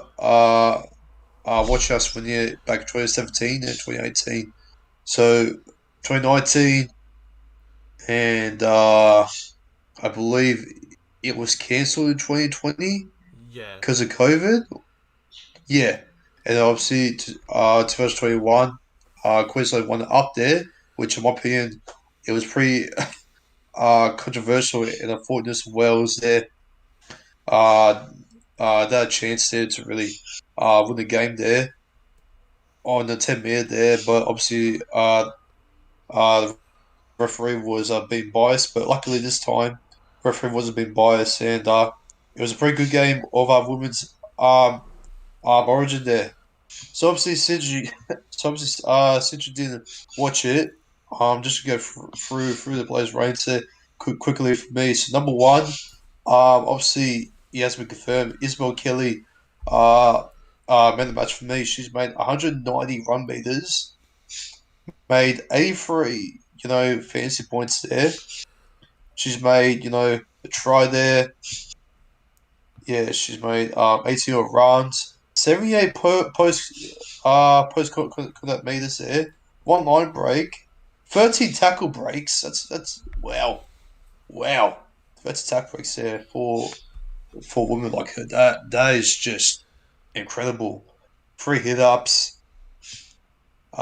Speaker 1: watching us win it back in 2017 and 2018. So 2019 and I believe it was cancelled in 2020
Speaker 2: Yeah.
Speaker 1: because of COVID. Yeah, and obviously 2021, Queensland won it up there, which in my opinion it was pretty controversial, and I thought New South Wales there uh, they had a chance there to really win the game there on the 10 minute there, but obviously the referee was being biased, but luckily this time referee wasn't being biased, and it was a pretty good game of our women's origin there. So obviously, since you didn't watch it, just to go through the players' ranks there quickly for me. So number one, obviously he has been confirmed. Isabel Kelly, uh, man of the match for me. She's made 190 run meters, made 83, fantasy points there. She's made, a try there. Yeah, she's made 18 runs, 78 post contact meters there, one line break, 13 tackle breaks. That's wow. 13 tackle breaks there for a woman like her. That is just incredible. Three hit ups, 10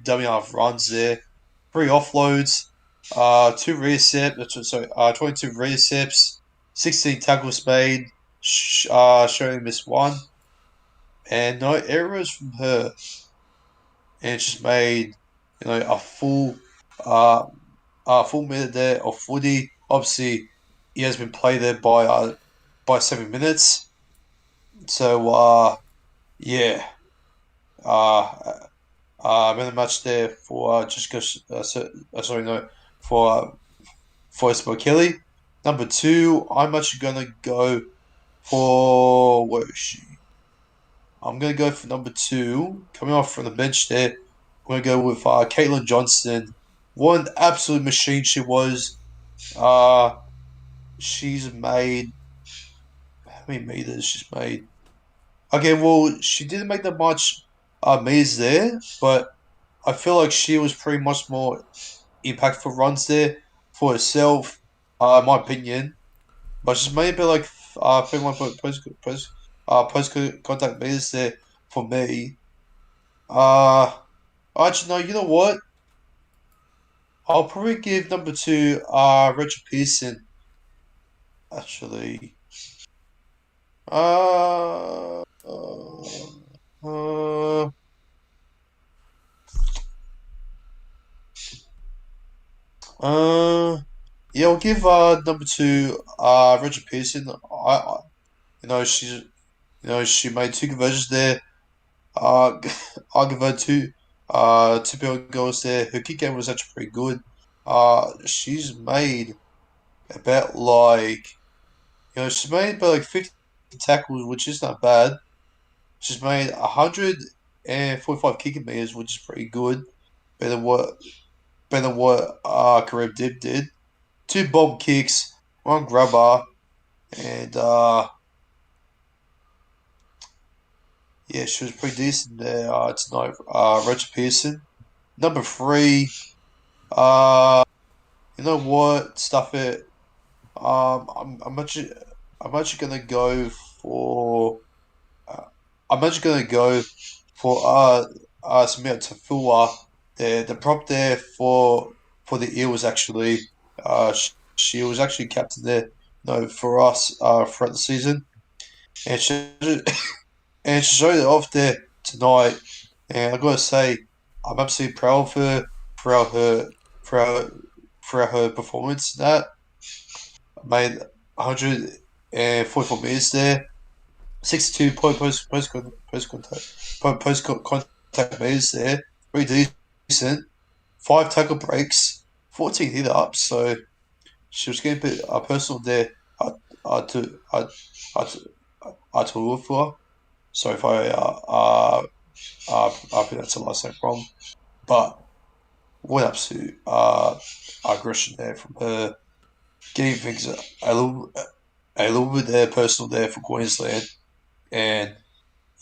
Speaker 1: WRF runs there, three offloads, two recepts, sorry, 22 recepts, 16 tackles made, she only missed one, and no errors from her. And she's made, uh, a full minute there of footy. Obviously, he has been played there by 7 minutes. So, yeah, uh, man of the match there for just go. Sorry, no, for for Kelly. Number two, I'm actually gonna go for where is she? I'm gonna go for number two, coming off from the bench there. I'm gonna go with Caitlin Johnston. What an absolute machine she was. Uh, she's made how many meters? She's made. Okay, well, she didn't make that much meters there, but I feel like she was pretty much more impactful runs there for herself, in my opinion. But she's maybe like 31 post contact meters there for me. Uh, actually, no, you know what? I'll probably give number two, Rachel Pearson. actually. Uh, uh, uh, uh, yeah, I'll give number two Roger Pearson. I you know she made two conversions there. I'll give her two penalty goals there. Her kick game was actually pretty good. She's made about like she's made about like 50 tackles, which is not bad. She's made 145 kicking meters, which is pretty good. Better than what Kareem did. Two bomb kicks, one grubber, and yeah, she was pretty decent there tonight. Roger Pearson. Number three, uh, you know what? Stuff it. I'm actually gonna go for. Uh, I'm actually gonna go for Samir Tafua. The prop there for the Eels actually. She was actually captain there. No, for us throughout the season, and she and she showed it off there tonight. And I gotta say, I'm absolutely proud of her for her for her, for her performance. That made 144 meters there, 62 post contact meters there, pretty decent. Five tackle breaks, 14 hit ups. So she was getting a bit personal there. I to to look for. Sorry if I pronounced the last name wrong, but what absolute aggression there from her, getting things a little bit there personal there for Queensland, and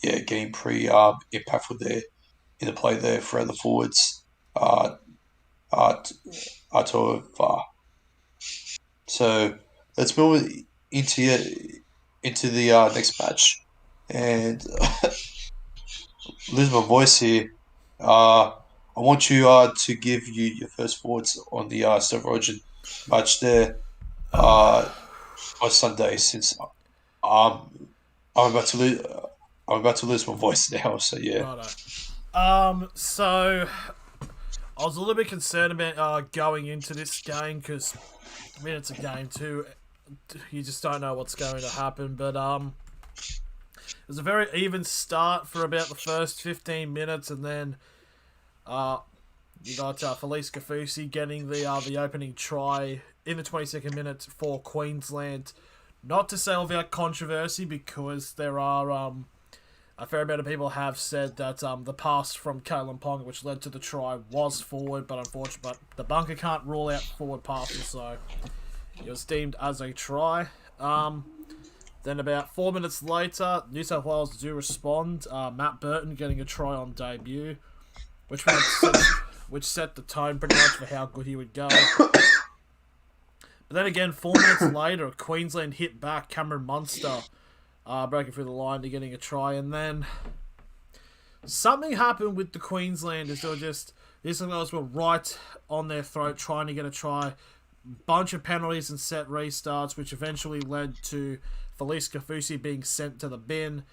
Speaker 1: yeah, getting pretty impactful there in the play there for the forwards. Uh, uh, to So let's move into the next match, and lose my voice here. I want you to give you your first thoughts on the Steve Origin match there on Sunday, since um I'm about to lose I'm about to lose my voice now. So yeah,
Speaker 2: Righto. So I was a little bit concerned about going into this game because, I mean, it's a game too. You just don't know what's going to happen. But it was a very even start for about the first 15 minutes, and then uh, you got Felice Kafusi getting the opening try in the 22nd minute for Queensland. Not to say without controversy, because there are a fair amount of people have said that the pass from Kalen Ponga, which led to the try, was forward, but unfortunately, the bunker can't rule out forward passes, so it was deemed as a try. Then about 4 minutes later, New South Wales do respond. Matt Burton getting a try on debut, which set the tone pretty much for how good he would go. But then again, 4 minutes later, Queensland hit back. Cameron Munster breaking through the line to getting a try, and then something happened with the Queenslanders. They were just, these guys were right on their throat trying to get a try. Bunch of penalties and set restarts, which eventually led to Felice Kafusi being sent to the bin,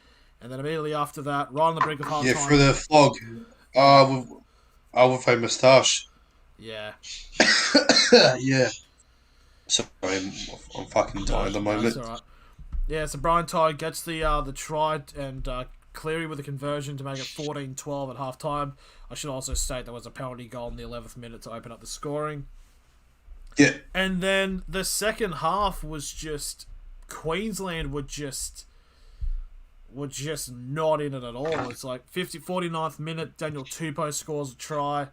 Speaker 2: and then immediately after that, right on the brink of half
Speaker 1: yeah,
Speaker 2: time.
Speaker 1: for the flog,
Speaker 2: Yeah,
Speaker 1: with a moustache.
Speaker 2: yeah.
Speaker 1: Yeah, sorry, I'm fucking dying
Speaker 2: No,
Speaker 1: at the
Speaker 2: no, it's
Speaker 1: moment.
Speaker 2: alright. Yeah, so Brian Ty gets the try, and Cleary with a conversion to make it 14-12 at half time. I should also state there was a penalty goal in the 11th minute to open up the scoring.
Speaker 1: Yeah,
Speaker 2: And then the second half was just, Queensland were just not in it at all. It's like 49th minute, Daniel Tupou scores a try.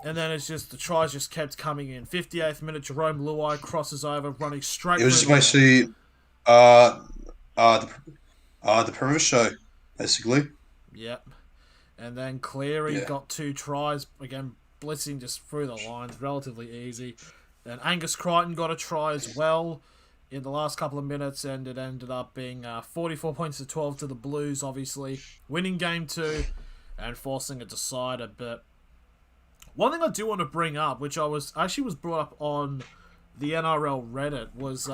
Speaker 2: And then it's just, the tries just kept coming in. 58th minute, Jerome Luai crosses over, running straight
Speaker 1: it was
Speaker 2: through
Speaker 1: just
Speaker 2: the line.
Speaker 1: basically uh uh the the premise show basically.
Speaker 2: Yep. And then Cleary
Speaker 1: Yeah.
Speaker 2: got two tries. Again, blitzing just through the lines, relatively easy. Then Angus Crichton got a try as well in the last couple of minutes, and it ended up being 44 points to 12 to the Blues, obviously. Winning game two and forcing a decider. But one thing I do want to bring up, which was brought up on the NRL Reddit, was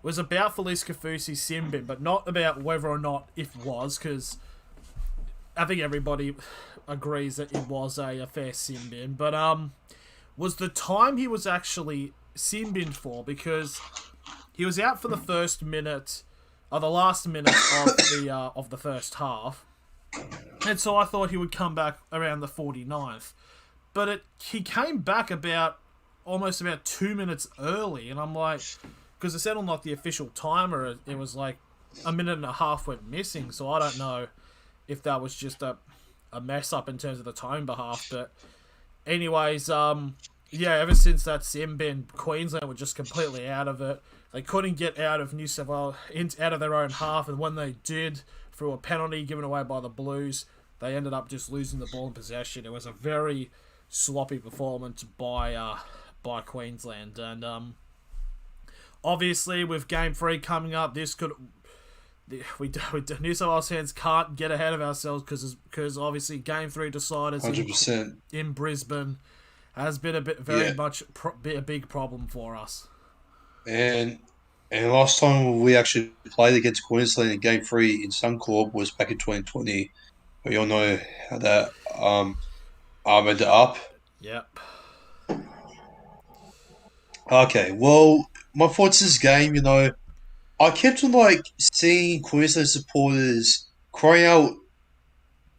Speaker 2: was about Felice Kafusi's sin bin, but not about whether or not it was, because I think everybody agrees that it was a fair sin bin. But was the time he was actually sin binned for, because he was out for the first minute, or the last minute of the first half, and so I thought he would come back around the 49th. But he came back almost about 2 minutes early, and I'm like, because it said on like the official timer, it was like a minute and a half went missing. So I don't know if that was just a mess up in terms of the time behalf. But anyways, yeah, ever since that sim bin, Queensland were just completely out of it. They couldn't get out of New South Wales, out of their own half, and when they did, through a penalty given away by the Blues, they ended up just losing the ball in possession. It was a very sloppy performance by Queensland, and obviously with Game 3 coming up, New South Wales fans can't get ahead of ourselves, because obviously Game 3 deciders
Speaker 1: 100%.
Speaker 2: in Brisbane has been a big problem for us.
Speaker 1: And last time we actually played against Queensland in Game 3 in Suncorp was back in 2020. We all know how that ended up.
Speaker 2: Yep.
Speaker 1: Okay, well, my thoughts this game, I kept on like seeing Queensland supporters crying out,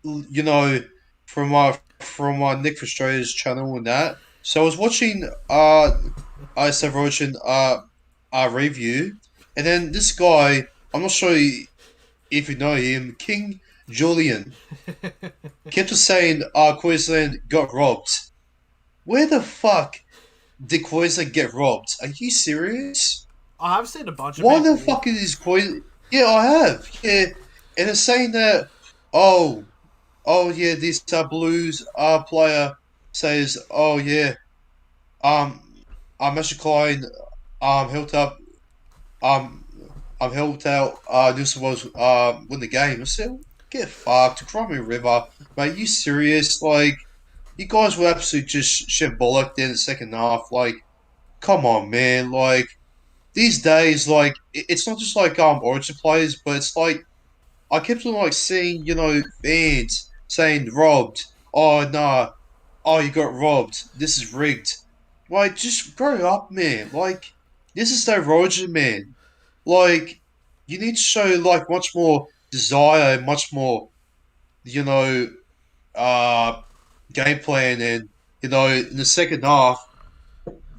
Speaker 1: you know, from my Nick Frustrator's channel and that. So I was watching I started watching a review, and then this guy, I'm not sure if you know him, King Julian, kept on saying Queensland got robbed. Where the fuck did Queensland get robbed? Are you serious?
Speaker 2: I have seen a bunch of
Speaker 1: Why the
Speaker 2: people.
Speaker 1: fuck is Queensland? Yeah, I have. Yeah, and it's saying that. Oh, yeah, this Blues player says, oh yeah, um, Matthew Klein helped up um helped out New South Wales win the game. I said, get fucked, Crimea River, mate. You serious? Like, you guys were absolutely just shit bollocked in the second half. Like, come on, man. Like, these days, like, it's not just like Origin players, but it's like I kept on like seeing, fans saying robbed. Oh nah. Oh, you got robbed. This is rigged. Like, just grow up, man. Like, this is no Roger, man. Like, you need to show like much more desire, much more, you know, uh, game plan, and in the second half,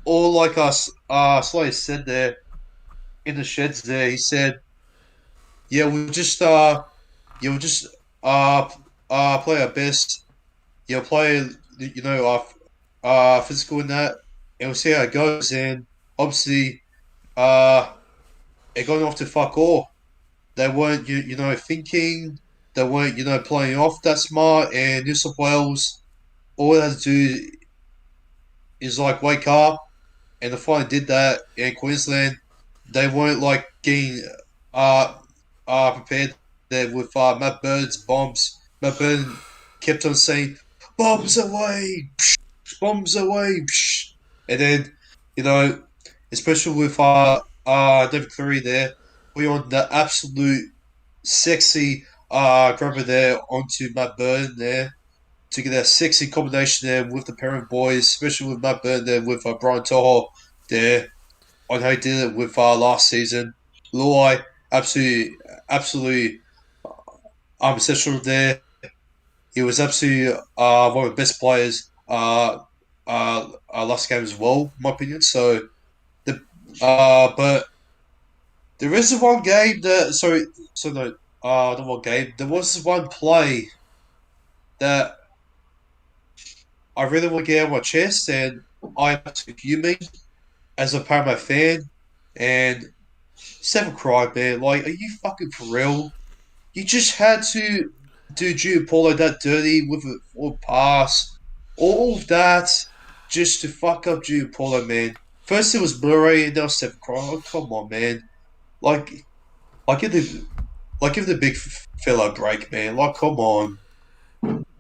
Speaker 1: all like us, Slater said there in the sheds there, he said, yeah, we'll just uh, play our best. Play, physical in that, and we'll see how it goes. And obviously, uh, it got off to fuck all. They weren't, thinking. They weren't, playing off that smart. And New South Wales, all they had to do is like wake up, and they finally did that. And Queensland, they weren't like getting uh prepared there with Matt Bird's bombs. Matt Bird kept on saying, "Bombs away, bombs away," and then, you know, especially with David Cleary there, we on the absolute sexy grabber there onto Matt Burn there to get that sexy combination there with the parent boys, especially with Matt Burn there with Brian Toho there on how he did it with last season. Luai, absolutely essential there. He was absolutely one of the best players last game as well, in my opinion. So the but there is one game that no, not one game. There was one play that I really want to get out of my chest, and I'm fuming as a Parramatta fan. And Seven Cry, man, like, are you fucking for real? You just had to do Jude Paulo that dirty with a forward pass, all of that, just to fuck up Jude Paulo, man. First it was Blu-ray, and now Seven Cry. Oh, come on, man. Like, give the big fella a break, man. Like, come on.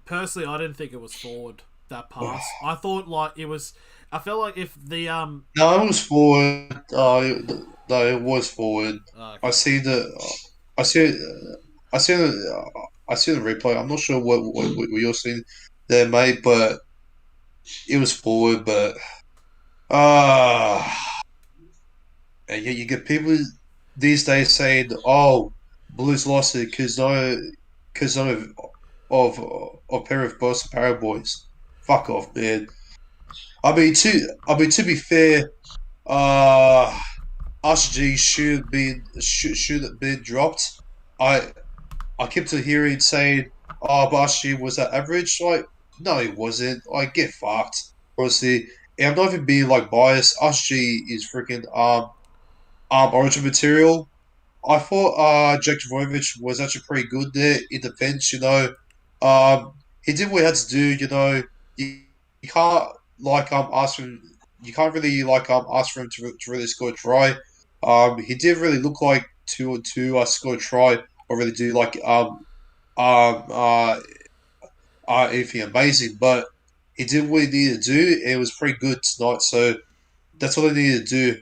Speaker 2: Personally, I didn't think it was forward, that pass. I thought like it was. I felt like if the
Speaker 1: No, it was forward. No, it was forward.
Speaker 2: Oh,
Speaker 1: I
Speaker 2: okay.
Speaker 1: see the, I see, I see the, I see the replay. I'm not sure what you're seeing there, mate, but it was forward. But and yet you get people these days saying, "Oh, Blues lost it because of of pair of Boston Power boys." Fuck off, man. I mean to be fair, uh, RSG should have been dropped. I I kept on hearing saying, "Oh, but RSG was that average?" Like, no, it wasn't. Like, get fucked. Honestly, and I'm not even being like biased. RSG is freaking origin material. I thought Jake Javovic was actually pretty good there in defense. Um, he did what he had to do. You can't ask him. You can't really ask for him to really score a try. He did really look like to score a try or really do um uh anything amazing, but he did what he needed to do. And it was pretty good tonight. So that's all they needed to do.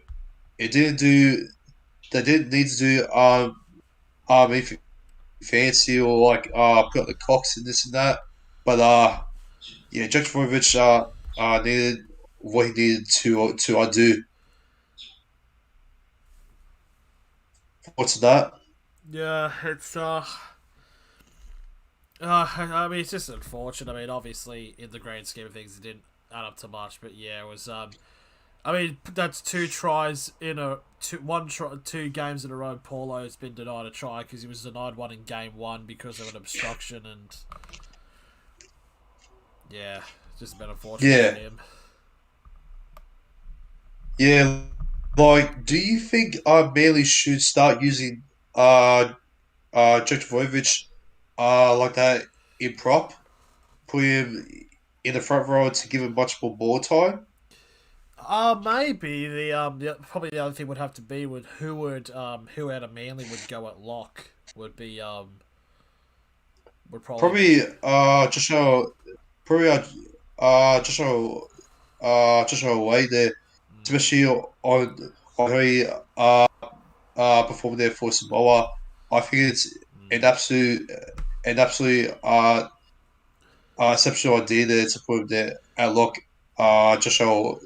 Speaker 1: It didn't do. They didn't need to do anything fancy or put the cocks and this and that. But yeah, Judge needed what he needed to do. What's that?
Speaker 2: Yeah, it's I mean, it's just unfortunate. I mean, obviously, in the grand scheme of things, it didn't add up to much. But yeah, it was. I mean, that's two tries in a two games in a row. Paulo's been denied a try because he was denied one in game one because of an obstruction, and yeah, it's just been unfortunate for
Speaker 1: Yeah,
Speaker 2: him.
Speaker 1: yeah. Like, do you think Bailey should start using uh Judge like that in prop? Put him in the front row to give him much more ball time?
Speaker 2: Maybe probably the other thing would have to be with who out of Manly would go at lock would be would probably
Speaker 1: Probably probably Joshua away there, especially on how he performed there for Samoa. I think it's an absolute an absolute exceptional idea there to put him there at lock, Joshua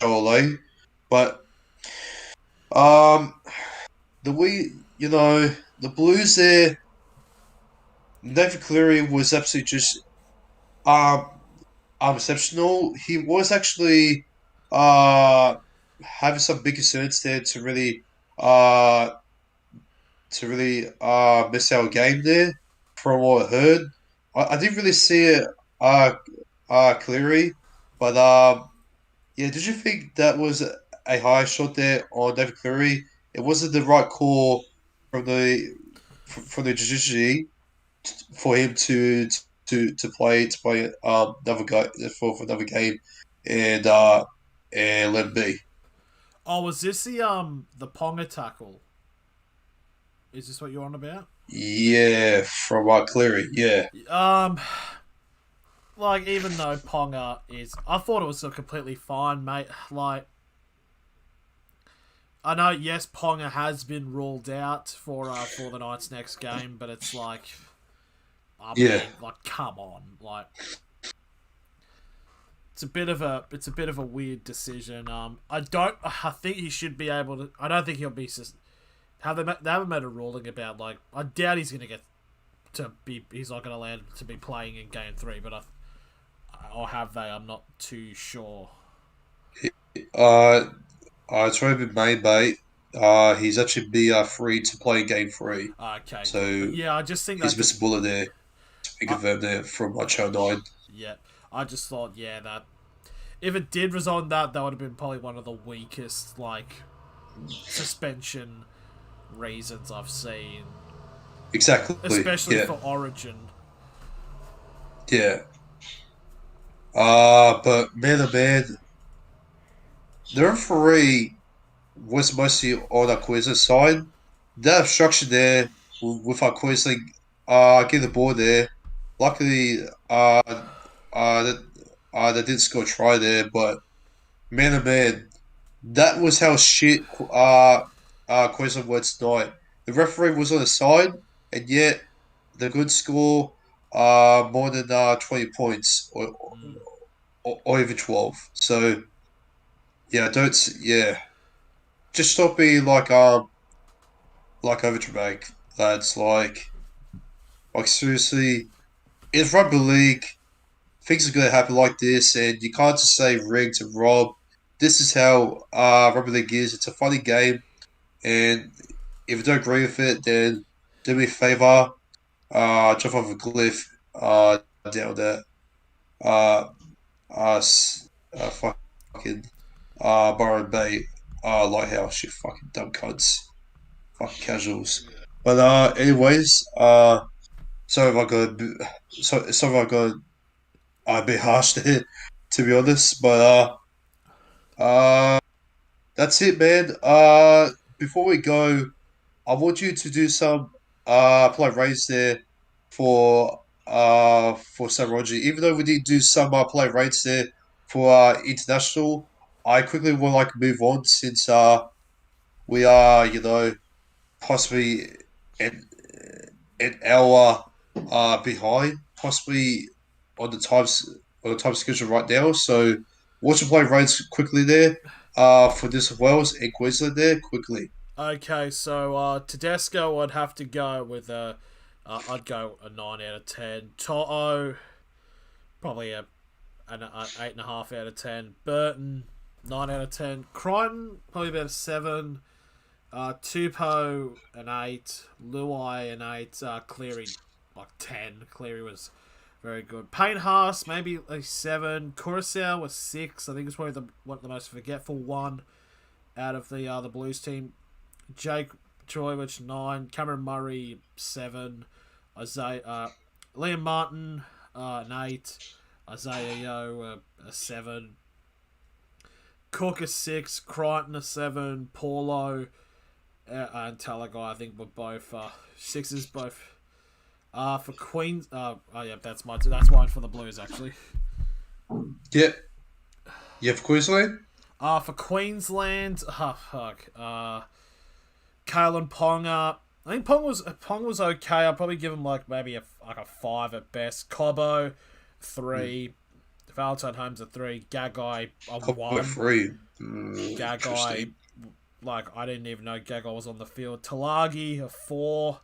Speaker 1: away. But um, the way the Blues there, Nathan Cleary was absolutely just um exceptional. He was actually uh having some big concerns there uh to really miss our game there from what I heard. I didn't really see it clearly, but yeah, did you think that was a high shot there on David Cleary? It wasn't the right call from the judiciary for him to play another guy for another game and let him be.
Speaker 2: Oh, was this the Ponga tackle? Is this what you're on about?
Speaker 1: Yeah, from Cleary. Yeah,
Speaker 2: Um, like even though Ponga is, I thought it was completely fine, mate. Like I know, yes, Ponga has been ruled out for the Knights' next game, but it's like, I
Speaker 1: yeah,
Speaker 2: mean, like come on, like it's a bit of a weird decision. I think he should be able to. I don't think he'll be. They haven't made a ruling about like. I doubt he's gonna get to be. He's not gonna land to be playing in game three, but or have they? I'm not too sure.
Speaker 1: uh, it's already been made, mate. He's actually be free to play game three,
Speaker 2: Okay, good. But
Speaker 1: so
Speaker 2: yeah, I just think
Speaker 1: he's
Speaker 2: that
Speaker 1: missed a bullet there. To be
Speaker 2: uh,
Speaker 1: confirmed there from Channel 9.
Speaker 2: yeah, I just thought yeah that if it did result in that, that would have been probably one of the weakest like suspension reasons I've seen,
Speaker 1: Exactly.
Speaker 2: especially
Speaker 1: Yeah,
Speaker 2: for Origin.
Speaker 1: yeah. But man, oh man, the referee was mostly on our Queensland side. That obstruction there with our Queensland getting the ball there. Luckily, that they didn't score a try there. But man, oh man, That was how shit Queensland were tonight. The referee was on the side, and yet the good score more than 20 points
Speaker 2: Mm.
Speaker 1: or even 12. So yeah, don't yeah, just stop being like over dramatic, lads. Like seriously, it's rugby league. Things are gonna happen like this, and you can't just say rigged and rob. This is how rugby league is. It's a funny game, and if you don't agree with it, then do me a favor, jump off a cliff, down there, uh, fucking, Byron Bay, Lighthouse, you fucking dumb cunts, fucking casuals. But anyways, sorry if I got, sorry if I got a bit harsh there, to be honest. But that's it, man. Before we go, I want you to do some play raise there for San Roger. Even though we did do some play rates there for international, I quickly want to like move on since we are possibly an an hour behind, possibly on the times on the time schedule right now. So watch the play rates quickly there for New South Wales and Queensland there quickly.
Speaker 2: Okay, so Tedesco, I'd have to go with I'd go a 9 out of 10. Toto, probably an 8.5 out of 10. Burton, 9 out of 10. Crichton, probably about a 7. Tupou, an 8. Luai, an 8. Cleary, like 10. Cleary was very good. Payne Haas, maybe a 7. Curacao was 6. I think it's probably the most forgetful one out of the Blues team. Jake Troyevich, 9. Cameron Murray, 7. Isaiah, Liam Martin, an 8. Isaiah Yo, a 7. Cook, a 6. Crichton, a 7. Paulo and Talagai, I think, were both sixes, both. For Queens, oh yeah, that's mine for the Blues actually.
Speaker 1: Yeah, yeah, for Queensland.
Speaker 2: For Queensland, fuck. Kalen Ponga. I think Pong was okay. I'd probably give him like maybe a 5 at best. Cobbo,
Speaker 1: Mm.
Speaker 2: 3. Valentine Holmes a 3. Gagai a
Speaker 1: Couple
Speaker 2: 1.
Speaker 1: free.
Speaker 2: Gagai,
Speaker 1: Interesting.
Speaker 2: like I didn't even know Gagai was on the field. Talagi a 4.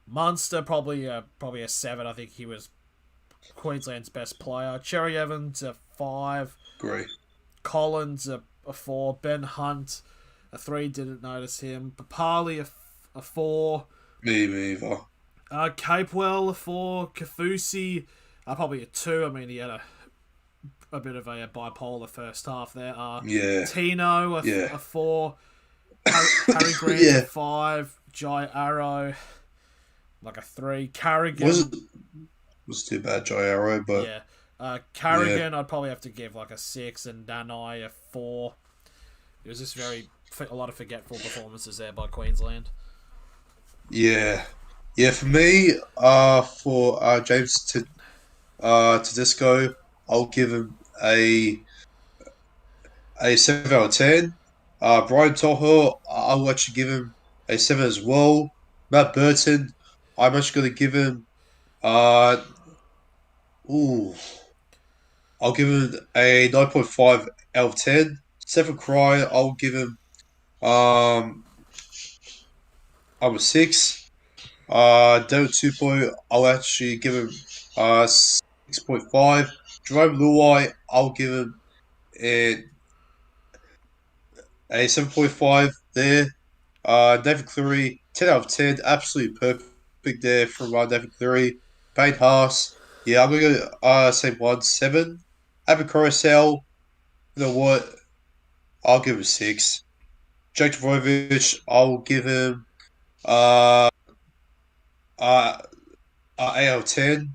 Speaker 2: Munster probably a 7. I think he was Queensland's best player. Cherry Evans a 5.
Speaker 1: Great.
Speaker 2: Collins a 4. Ben Hunt a 3. Didn't notice him. Papali a 4.
Speaker 1: Me either.
Speaker 2: Capewell a 4. Kafusi probably a 2. I mean he had a bit of a bipolar first half there.
Speaker 1: Yeah,
Speaker 2: Tino
Speaker 1: yeah,
Speaker 2: a 4. Harry Grant a
Speaker 1: yeah.
Speaker 2: 5. Jai Arrow like a 3.
Speaker 1: Was
Speaker 2: Carrigan,
Speaker 1: was too bad, Joe Arrow, but
Speaker 2: yeah.
Speaker 1: yeah,
Speaker 2: Carrigan, I'd probably have to give like a 6, and Danai a 4. It was just a lot of forgetful performances there by Queensland.
Speaker 1: yeah, yeah. For me, for James Tedesco, I'll give him a 7 out of 10. Brian Toho, I'll actually give him a 7 as well. Matt Burton, I'm actually going to give him uh ooh, I'll give him a 9.5 out of 10. Stephen Cry, I'll give him um I'm a 6. David Tupou, I'll actually give him 6.5. Jerome Luai, I'll give him a, a 7.5 there. David Cleary, 10 out of 10. Absolutely perfect there from David Cleary. Payne Haas, yeah, I'm going to say 1 7. Abby Coruscant, you know what? I'll give him 6. Jake Dvorovich, I'll give him uh, uh, 8 out of 10.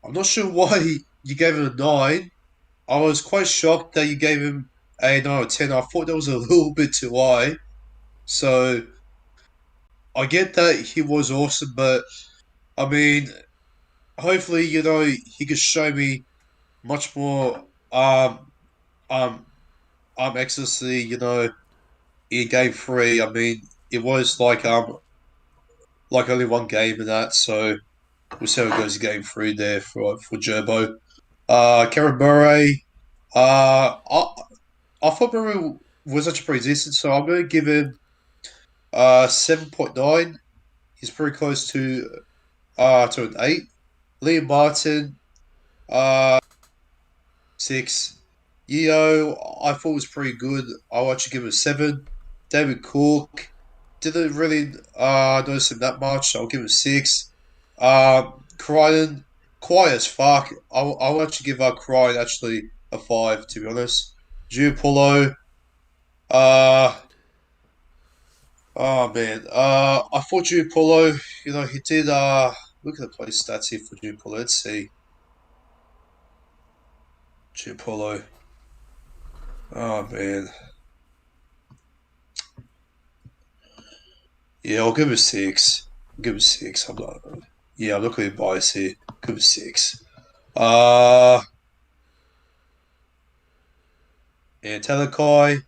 Speaker 1: I'm not sure why you gave him a 9. I was quite shocked that you gave him a 9 out of 10. I thought that was a little bit too high. So I get that he was awesome, but I mean, hopefully, he could show me much more um um ecstasy, in game three, I mean, it was like only one game and that, so we'll see how it goes in game three there for Gerbo. Karen Murray, I thought Murray was actually pretty decent, so I'm going to give him 7.9. He's pretty close to an 8. Liam Martin, uh 6. Yeo, I thought was pretty good. I'll actually give him a 7. David Cook, didn't really notice him that much, so I'll give him a 6. Crichton, quiet as fuck. I'll actually give Crichton actually a 5, to be honest. Drew Polo, uh, oh man, I thought Drew Polo, he did, look at the play stats here for Drew Polo. Let's see. Drew Polo. Oh man. Yeah, I'll give him a 6. I'll give him a 6. I'm not going to be biased here. Give him a 6. Uh, and Talakai,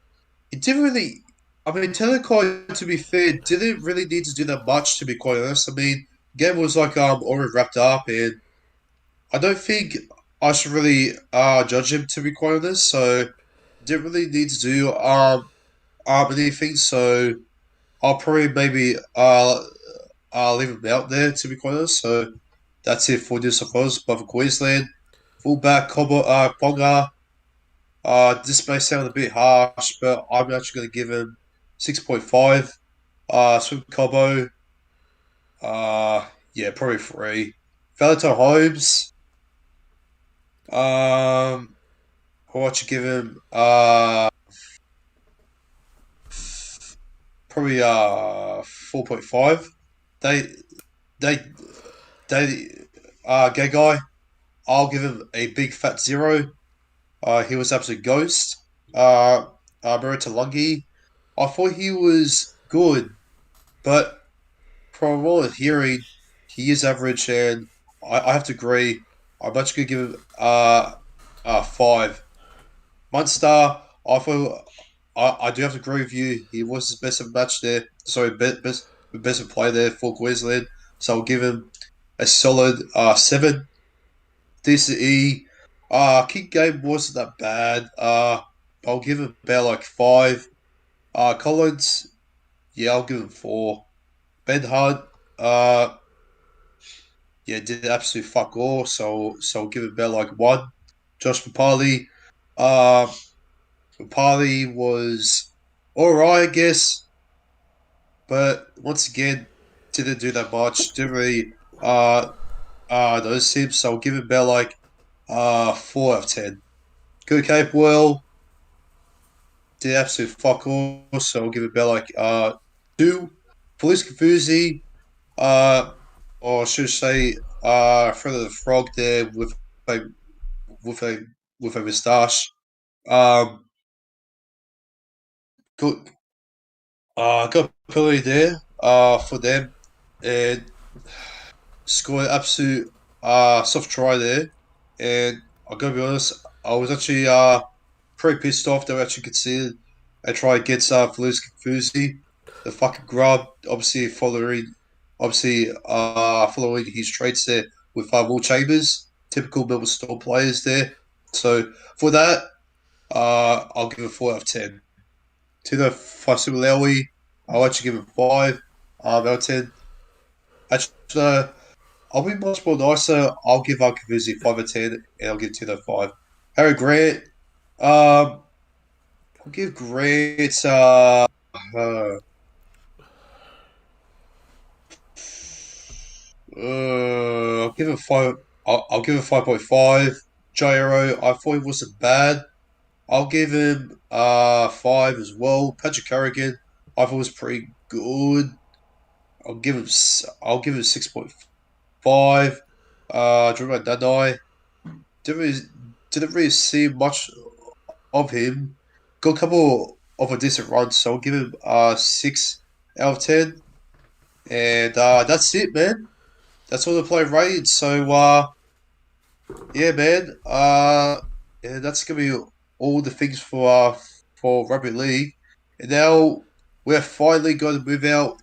Speaker 1: he didn't really. I mean, Talakai, to be fair, didn't really need to do that much, to be quite honest. I mean, game was like already wrapped up, and I don't think I should really judge him, to be quite honest. So, didn't really need to do anything. So, I'll probably maybe leave him out there, to be quite honest. So, that's it for New South Wales, but for Queensland, fullback Ponga. This may sound a bit harsh, but I'm actually going to give him 6.5. Swim Cobo, yeah, probably 3. Valentine Holmes, I'll actually give him probably 4.5. They they gay guy. I'll give him a big fat 0. He was absolute ghost. Murray, I thought he was good, but from what I'm hearing, he is average, and I have to agree. I'm actually gonna give him 5. Munster, I do have to agree with you. He was his best of match there. Sorry, best of play there for Queensland. So I'll give him a solid 7. DCE, kick game wasn't that bad. I'll give him about like 5. Collins, yeah, I'll give him 4. Ben Hunt, yeah, did absolute fuck all. So I'll give him about like 1. Josh Papali, uh, Papali was all right, I guess, but once again, didn't do that much. Didn't really notice him. So I'll give him about like 4 out of 10. Good Cape well. Did absolute fuck all, so I'll give it about like 2. Police Confusi, or should I say Fred the Frog there a with a with a moustache. Um good got a penalty there for them, and scored an absolute soft try there. And I gotta be honest, I was actually pretty pissed off that we actually conceded a try against Felice Confusi, the fucking grub. Following his traits there with Will Chambers, typical Melbourne Storm players there. So for that, I'll give it 4 out of 10. Tino Fasilewi, I'll actually give it 5 out of 10. Actually, I'll be much more nicer. I'll give Confusi 5 out of 10, and I'll give Tino 5. Harry Grant, um, I'll give Grant I'll give it 5. I'll give it 5.5. Jairo, I thought he wasn't bad. I'll give him 5 as well. Patrick Carrigan, I thought was pretty good. I'll give him 6.5. Drew Danai, didn't really, didn't really see much of him. Got a couple of a decent runs, so I'll give him 6 out of 10. And that's it, man. That's all the play rated. So yeah, man. Yeah, that's gonna be all the things for rugby league. And now we're finally going to move out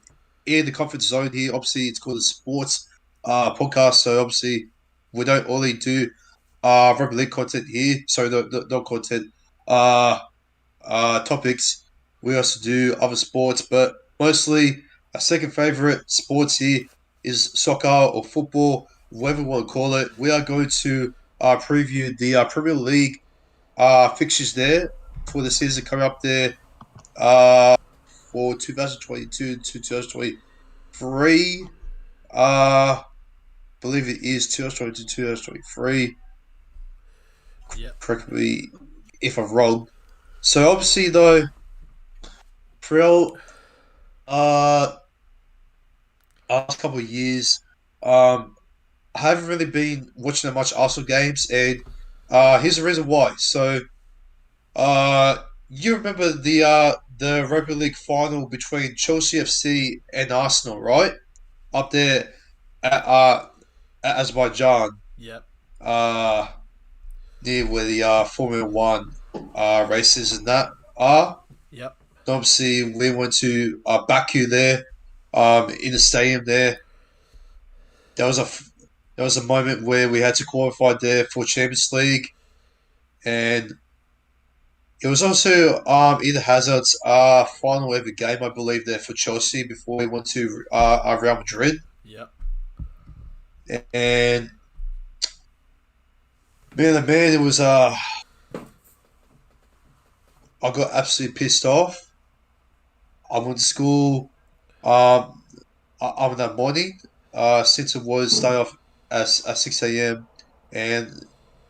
Speaker 1: in the comfort zone here. Obviously, it's called a sports podcast, so obviously we don't only do rugby league content here. So not content, uh, topics. We also do other sports, but mostly our second favorite sports here is soccer or football, whatever you want to call it. We are going to preview the Premier League fixtures there for the season coming up there uh, for 2022 to 2023. Believe it is 2022 2023.
Speaker 2: Yep.
Speaker 1: Correct me if I'm wrong. So obviously though, throughout uh last couple of years, I haven't really been watching that much Arsenal games, and here's the reason why. So you remember the Rugby League final between Chelsea FC and Arsenal, right? Up there at Azerbaijan,
Speaker 2: Yep.
Speaker 1: uh, near where the Formula One races and that are.
Speaker 2: Yep.
Speaker 1: Obviously, we went to Baku there, in the stadium there. There was a there was a moment where we had to qualify there for Champions League, and it was also Eden Hazard's final ever game, I believe, there for Chelsea before he went to Real Madrid.
Speaker 2: Yep.
Speaker 1: And man, it was I got absolutely pissed off. I went to school um on that morning, since it was starting off at 6 a.m. and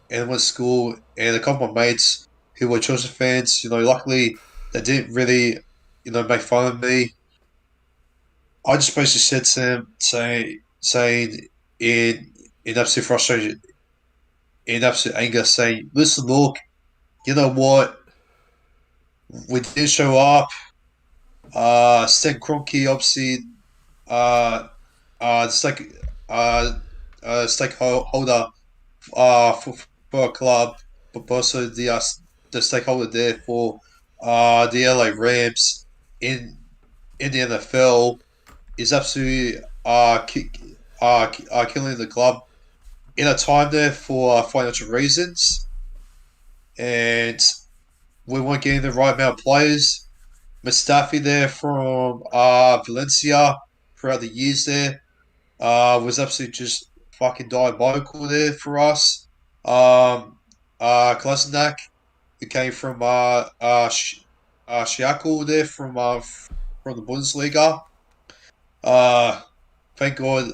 Speaker 1: and went to school, and a couple of my mates who were Chelsea fans, luckily they didn't really, make fun of me. I just basically said to them, saying in absolute frustration, in absolute anger, saying, "Listen, look, you know what? We did show up. Stan Kroenke, obviously, uh, the stakeholder for a club, but also the stakeholder there for the LA Rams in the NFL is absolutely killing the club in a time there for financial reasons, and we weren't getting the right amount of players. Mustafi there from Valencia throughout the years there was absolutely just fucking diabolical there for us. Kolasinac, who came from Schiakel there from the Bundesliga. Uh, thank God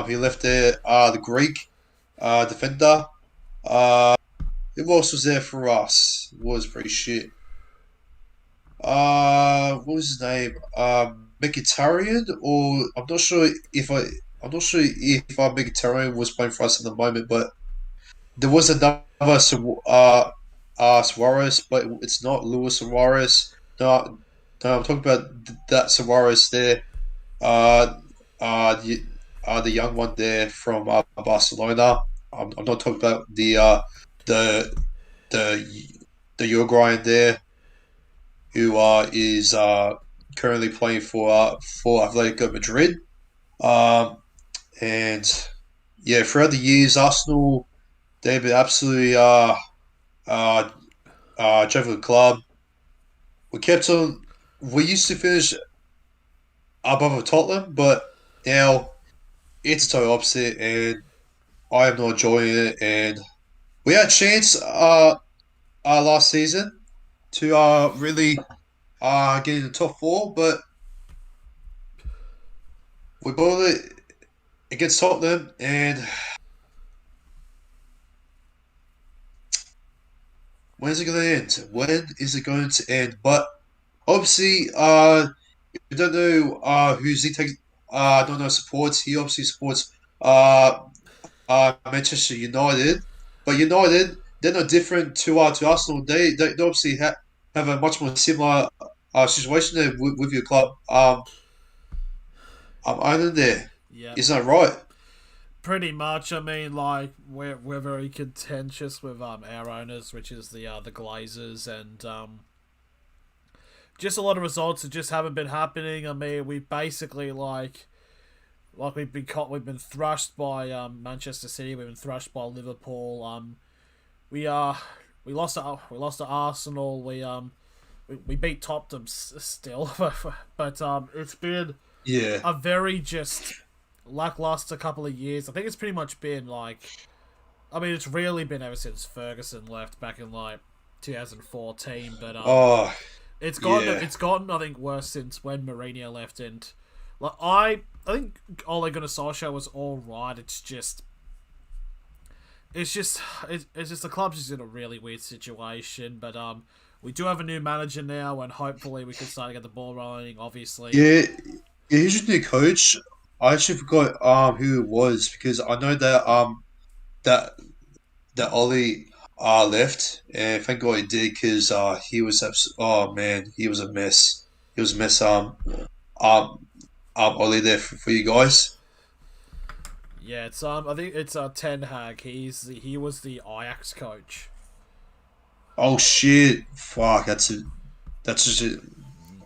Speaker 1: he left there. The Greek defender. Uh, who else was there for us? It was pretty shit. What was his name? Mkhitaryan, or I'm not sure if Mkhitaryan was playing for us at the moment, but there was another Suarez, but it's not Luis Suarez. No, no, I'm talking about that Suarez there. Uh, the the young one there from Barcelona. I'm not talking about the the the Uruguayan there who is currently playing for Atletico Madrid. Um, and yeah, throughout the years, Arsenal they've been absolutely uh, driving the club. We kept on. We used to finish above Tottenham, but now it's the total opposite, and I am not enjoying it. And we had a chance last season to really get in the top four, but we bought it against Tottenham, and when's it going to end? When is it going to end? But obviously, we don't know who's he takes. I don't know supports. He obviously supports uh, Manchester United, but United they're not different to Arsenal. They obviously have a much more similar situation there with your club. I'm owning there.
Speaker 2: Yep.
Speaker 1: Isn't that right?
Speaker 2: Pretty much. I mean, like we're very contentious with our owners, which is the Glazers, and just a lot of results that just haven't been happening. I mean, we basically we've been thrashed by Manchester City. We've been thrashed by Liverpool. We we lost to Arsenal. We beat Tottenham still, but it's been
Speaker 1: Yeah,
Speaker 2: a very just lackluster couple of years. I think it's pretty much been like, I mean, it's really been ever since Ferguson left back in like 2014. But
Speaker 1: oh yeah,
Speaker 2: it's gotten I think worse since when Mourinho left. And like I think Ole Gunnar Solskjaer was all right. It's just the club's just in a really weird situation. But we do have a new manager now, and hopefully we can start to get the ball rolling. Obviously,
Speaker 1: yeah. Yeah, he's your new coach. I actually forgot who it was because I know that that that Ollie left, and thank God he did because he was oh man, he was a mess. He was a mess. Um, Ollie there for you guys.
Speaker 2: yeah. It's I think it's Ten Hag. He was the Ajax coach.
Speaker 1: Oh shit! Fuck, that's such a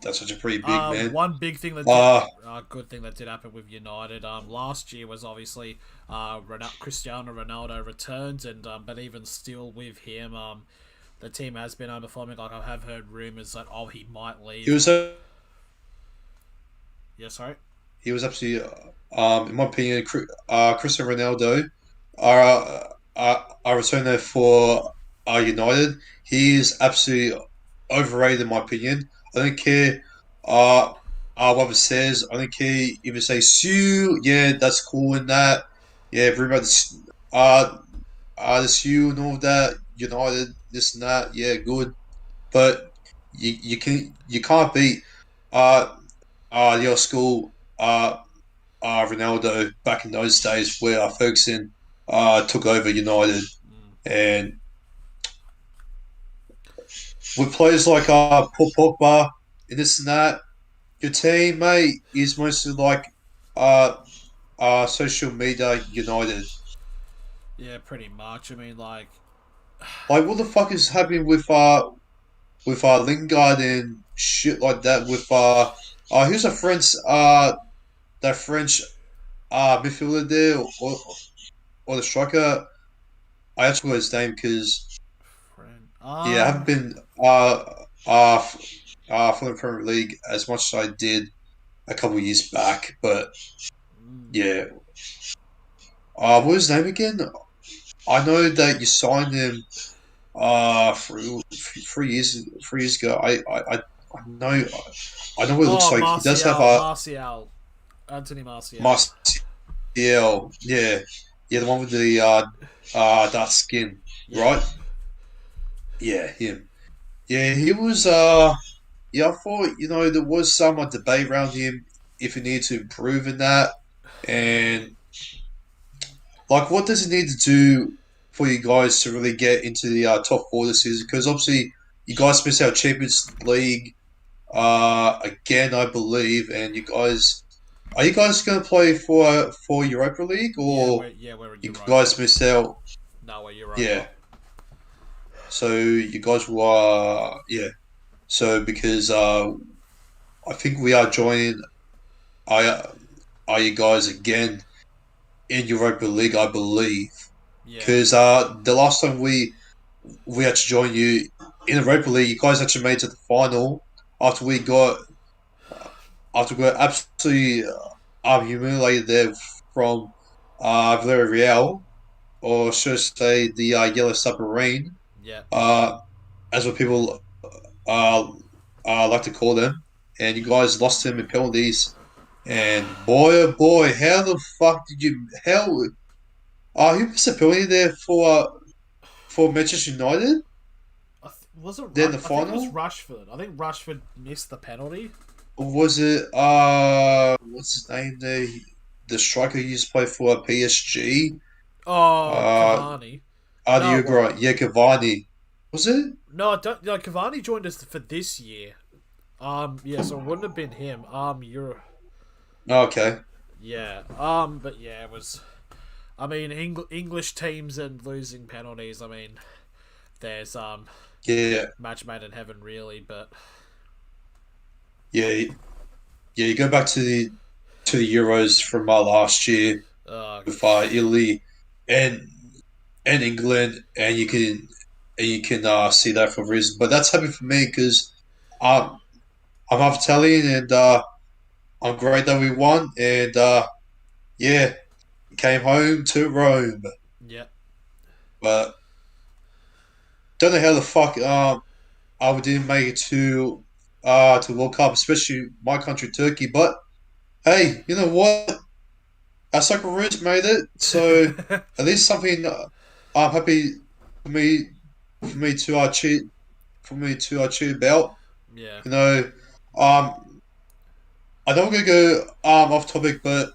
Speaker 1: that's such a pretty big man.
Speaker 2: One big thing that did,
Speaker 1: Uh
Speaker 2: good thing that did happen with United, last year was obviously, Cristiano Ronaldo returns, and but even still with him, the team has been underperforming. Like I have heard rumors that he might
Speaker 1: he
Speaker 2: leave.
Speaker 1: was
Speaker 2: Yeah, sorry.
Speaker 1: he was absolutely in my opinion, Cristiano Ronaldo. Our returner for United. He is absolutely overrated in my opinion. I don't care what it says. I don't care if it says Sue. Yeah, that's cool and that. Yeah, everybody the Sue and all that. United, this and that. Yeah, good. But you can't beat uh your school Ronaldo back in those days where Ferguson took over United. And with players like Paul Pogba and this and that, your team, mate, is mostly like uh, social media United.
Speaker 2: Yeah, pretty much. I mean, like,
Speaker 1: Like, what the fuck is happening with Lingard and shit like that? With who's a French that French midfielder there or the striker? I actually forgot his name because
Speaker 2: friend.
Speaker 1: yeah, I haven't been for the Premier League as much as I did a couple of years back. But yeah, what was his name again? I know that you signed him 3 years ago. I know what it looks like. He does have a
Speaker 2: Martial, Anthony Martial.
Speaker 1: Martial. Yeah, yeah, the one with the dark skin,
Speaker 2: Yeah,
Speaker 1: right? Yeah, him. Yeah, he was. Yeah, I thought there was some debate around him if he needed to improve in that, and like, what does he need to do for you guys to really get into the top four this season? Because obviously you guys missed out Champions League again, I believe, and you guys are you guys going to play for Europa League or
Speaker 2: we're in
Speaker 1: you
Speaker 2: Europa.
Speaker 1: guys missed out?
Speaker 2: No, we're
Speaker 1: Yeah,
Speaker 2: Europa.
Speaker 1: so you guys will yeah. So because I think we are joining. I are you guys again in Europa League? I believe
Speaker 2: Yeah,
Speaker 1: because the last time we had to join you in Europa League, you guys actually made it to the final after we got absolutely humiliated there from Villarreal, or should I say the Yellow Submarine,
Speaker 2: yeah.
Speaker 1: uh, as what people uh, like to call them, and you guys lost them in penalties. And boy, oh boy, how the fuck did you? How? Who missed a penalty there for Manchester United?
Speaker 2: Was it?
Speaker 1: Then the
Speaker 2: I think it was
Speaker 1: final,
Speaker 2: Rashford. I think Rashford missed the penalty.
Speaker 1: or was it what's his name there? The striker who used to play for PSG.
Speaker 2: Oh,
Speaker 1: Uh,
Speaker 2: Cavani. No,
Speaker 1: You're
Speaker 2: well,
Speaker 1: right. Yeah, Cavani. Was it?
Speaker 2: no, I don't. No, Cavani joined us for this year. Yeah, so it wouldn't have been him. You're.
Speaker 1: Oh, okay.
Speaker 2: Yeah. But yeah, it was. I mean, English teams and losing penalties. I mean, there's
Speaker 1: Yeah.
Speaker 2: match made in heaven, really. But
Speaker 1: yeah, yeah. You go back to the Euros from last year
Speaker 2: Uh,
Speaker 1: with Italy and England, and you can see that for a reason. But that's happy for me because um, I'm half Italian, and I'm great that we won, and yeah, came home to Rome.
Speaker 2: yeah,
Speaker 1: But don't know how the fuck we didn't make it to World Cup, especially my country, Turkey. But hey, you know what? Our Socceroos made it, so at least something I'm happy for me for me to cheer cheer about.
Speaker 2: yeah,
Speaker 1: You know, um, I know we're gonna go off topic, but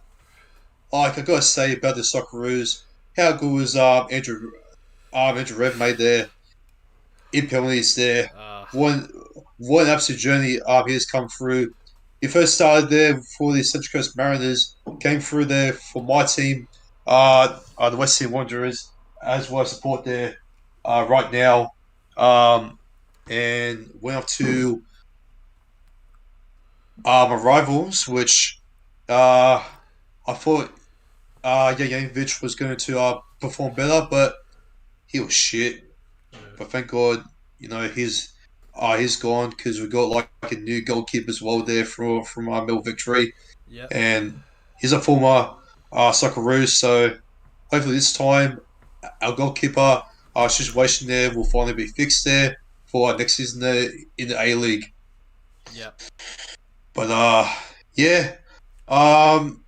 Speaker 1: like I gotta say about the Socceroos, how good was Andrew Rev made there in penalties there.
Speaker 2: uh,
Speaker 1: One one absolute journey he has come through. He first started there for the Central Coast Mariners, came through there for my team, the West End Wanderers, as well as support there right now. Um, and went up to my rivals, which I thought Yankovic was going to perform better, but he was shit. But thank God, you know, he's gone because we got like a new goalkeeper as well there from our Mill Victory,
Speaker 2: yeah,
Speaker 1: and he's a former Socceroos. So hopefully this time our goalkeeper situation there will finally be fixed there for next season there in the A League.
Speaker 2: yeah.
Speaker 1: But yeah, um,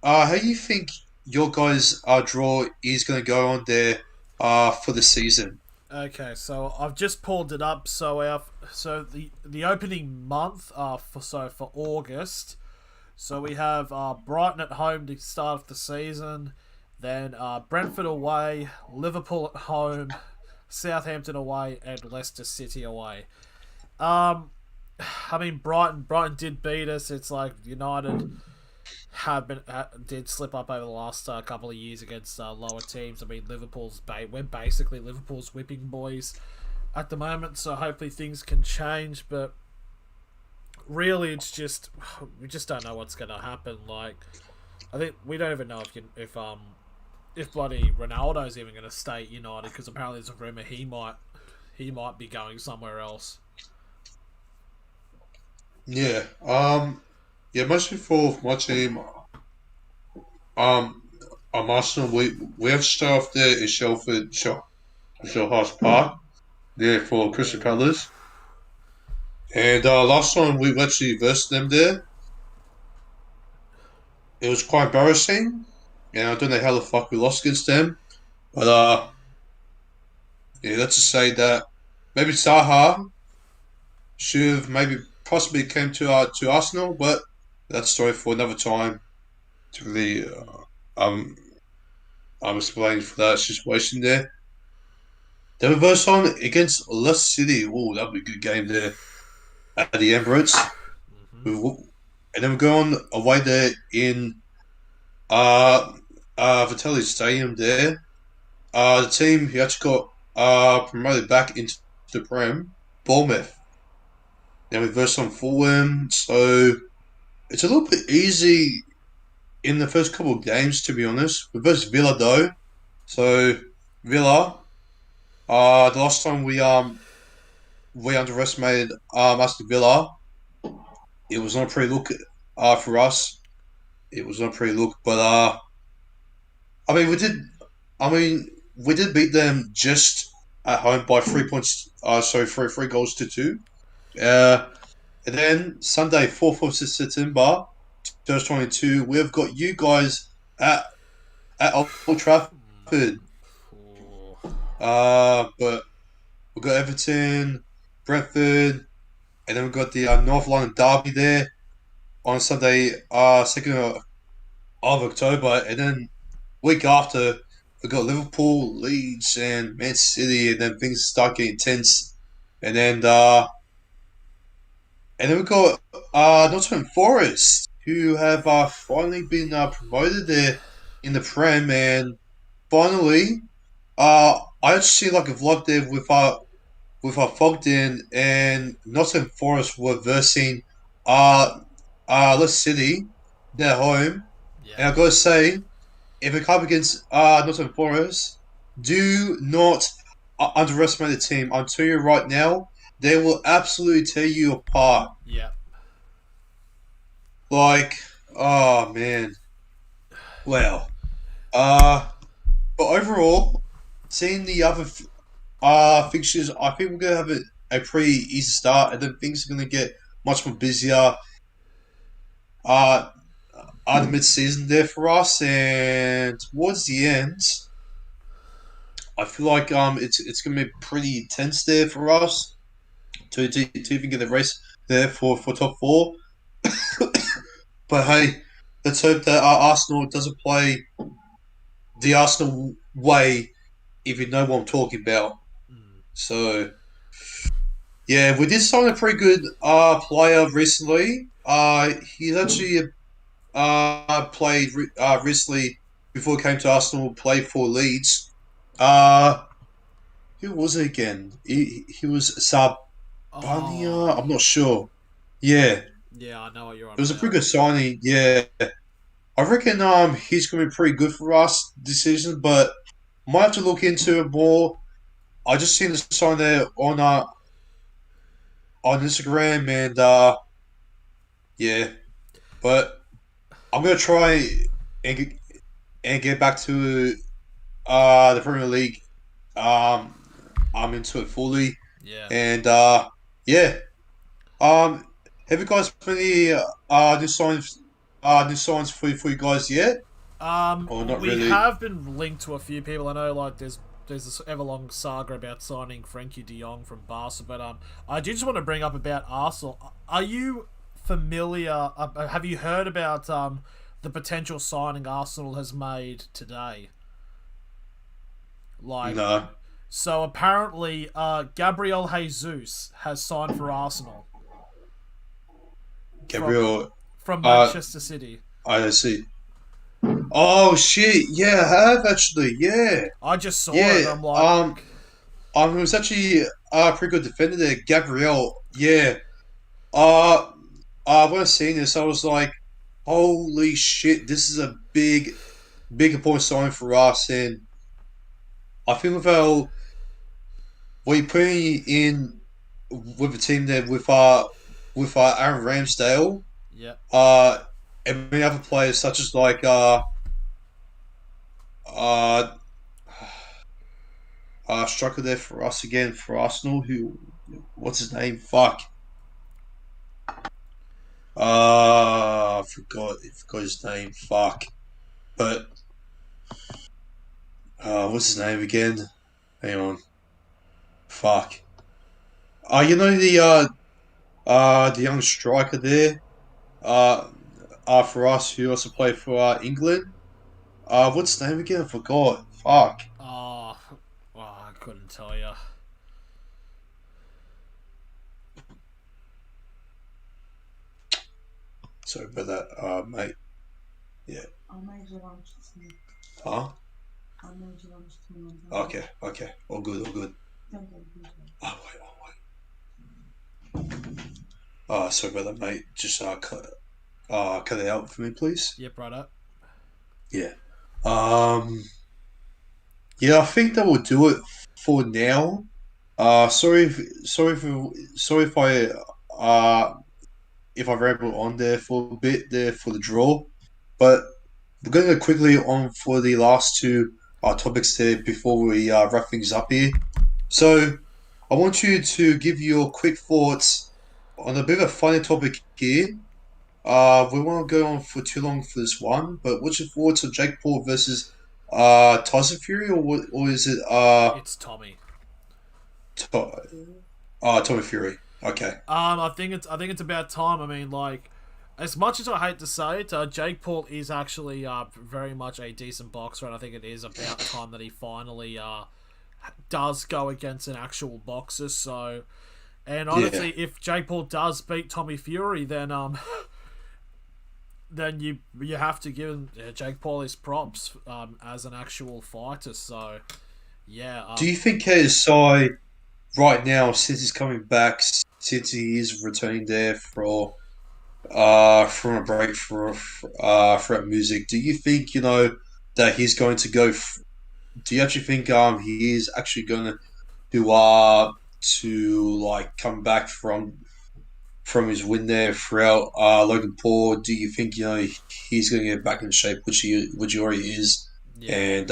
Speaker 1: how do you think your guys' draw is going to go on there for the season?
Speaker 2: Okay, so I've just pulled it up. So the opening month for August. So we have Brighton at home to start off the season, then Brentford away, Liverpool at home, Southampton away, and Leicester City away. Um, I mean Brighton did beat us. It's like United did slip up over the last couple of years against lower teams. I mean we're basically Liverpool's whipping boys at the moment. So hopefully things can change, but really it's just we just don't know what's going to happen. Like I think we don't even know if bloody Ronaldo's even going to stay at United because apparently there's a rumor he might be going somewhere else.
Speaker 1: Yeah, yeah, mostly for my team. Um, Arsenal, we have to start off there in Shellhouse Park there for Crystal
Speaker 2: Ooh.
Speaker 1: Palace. And last time we actually versed them there, it was quite embarrassing. And I don't know how the fuck we lost against them. But yeah, let's just say that maybe Saha should have maybe possibly came to Arsenal, but that's a story for another time to really um I'm explaining for that situation there. Then we verse on against Leicester City. Oh, that'll be a good game there at the Emirates.
Speaker 2: Mm-hmm.
Speaker 1: We, and then we go on away there in uh Vitelli Stadium there. The team who actually got promoted back into the Prem, Bournemouth. Then we verse on Fulham, so it's a little bit easy in the first couple of games to be honest. We versus Villa though, so Villa. The last time we underestimated Aston Villa, it was not a pretty look for us. It was not a pretty look, but I mean we did. I mean we did beat them just at home by 3 points. So three goals to two. Uh, and then Sunday, 4th of September, 2022, we've got you guys at Old Trafford.
Speaker 2: Ooh.
Speaker 1: But we've got Everton, Brentford, and then we've got the North London Derby there on Sunday, 2nd of October. And then week after, we've got Liverpool, Leeds, and Man City, and then things start getting tense. And then we've got Nottingham Forest, who have finally been promoted there in the Prem, and finally, I actually see like a vlog there with our Fogden and Nottingham Forest were versing uh, Leicester City, they're home,
Speaker 2: Yeah.
Speaker 1: and I've got to say, if it comes against Nottingham Forest, do not underestimate the team. I'm telling you right now, they will absolutely tear you apart.
Speaker 2: Yeah.
Speaker 1: Like, oh man, wow. Uh, but overall, seeing the other fixtures, I think we're gonna have a pretty easy start, and then things are gonna get much more busier. Uh, the mid season there for us, and towards the end, I feel like it's gonna be pretty intense there for us to even get the race there for top four. But hey, let's hope that Arsenal doesn't play the Arsenal way, if you know what I'm talking about.
Speaker 2: Mm.
Speaker 1: So yeah, we did sign a pretty good player recently. He's actually played recently before he came to Arsenal. Played for Leeds. Uh, who was it again? He was Sabania.
Speaker 2: Oh.
Speaker 1: I'm not sure. Yeah,
Speaker 2: Yeah, I know what you're on
Speaker 1: it was a
Speaker 2: about.
Speaker 1: pretty good signing. Yeah, I reckon he's gonna be pretty good for us this season, but might have to look into it more. I just seen the sign there on Instagram, and yeah, but I'm gonna try and get, and get back to the Premier League. Um, I'm into it fully,
Speaker 2: Yeah.
Speaker 1: and yeah. Have you guys put any new signs for you guys yet, or not
Speaker 2: We
Speaker 1: really?
Speaker 2: have been linked to a few people. I know, like there's this everlong saga about signing Frankie De Jong from Barca, but I do just want to bring up about Arsenal. Are you familiar? Have you heard about the potential signing Arsenal has made today? Like,
Speaker 1: No,
Speaker 2: so apparently, Gabriel Jesus has signed for Arsenal from
Speaker 1: Gabriel.
Speaker 2: from
Speaker 1: Uh,
Speaker 2: Manchester City.
Speaker 1: I see. Oh shit! Yeah, I have actually. Yeah,
Speaker 2: I just saw it.
Speaker 1: yeah.
Speaker 2: And I'm like,
Speaker 1: It was actually a pretty good defender there, Gabriel. Yeah. Uh, when I seen this, I was like, "Holy shit! This is a big important sign for us." And I think with our we putting in with a team there with Aaron Ramsdale,
Speaker 2: yeah.
Speaker 1: uh, and many other players such as like uh striker there for us again for Arsenal. Who, what's his name? Fuck. I forgot his name. Fuck. But what's his name again? Hang on. Fuck. You know the young striker there. Uh, for us who also played for England. What's his name again? I forgot. Fuck.
Speaker 2: Oh, I couldn't tell you.
Speaker 1: Sorry about that, mate. Yeah. Huh? Okay. Okay. All good. All good. Oh wait. Oh wait. Sorry about that, mate. Just cut it out for me, please.
Speaker 2: Yep, right up.
Speaker 1: Yeah. Um. Yeah, I think that will do it for now. Sorry uh if I rambled on there for a bit there for the draw, but we're going to go quickly on for the last two topics there before we wrap things up here. So I want you to give your quick thoughts on a bit of a funny topic here. We won't go on for too long for this one, but what's your thoughts on Jake Paul versus Tyson Fury, or is it
Speaker 2: It's Tommy.
Speaker 1: Tommy Fury? Okay.
Speaker 2: I think it's about time. I mean, like, as much as I hate to say it, Jake Paul is actually very much a decent boxer, and I think it is about time that he finally does go against an actual boxer. So, and
Speaker 1: Yeah.
Speaker 2: honestly, if Jake Paul does beat Tommy Fury, then then you have to give Jake Paul his props as an actual fighter. So yeah,
Speaker 1: Do you think KSI right now, since he's coming back, since he is returning there for from a break for music. Do you think that he's going to go? Do you actually think he is actually going to like come back from his win there throughout Logan Paul? Do you think he's going to get back in shape, which he already is,
Speaker 2: Yeah,
Speaker 1: and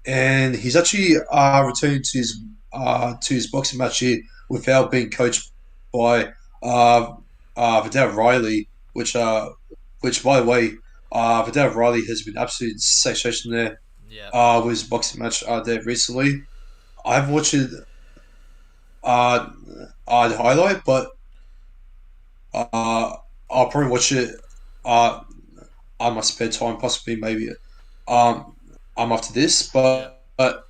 Speaker 1: and he's actually returning to his boxing match here without being coached by uh Vidal Riley, which by the way, Vidal Riley has been absolute sensation there
Speaker 2: yeah,
Speaker 1: with his boxing match there recently. I haven't watched it uh the highlight, but uh I'll probably watch it uh on my spare time, possibly maybe um after this,
Speaker 2: yeah.
Speaker 1: but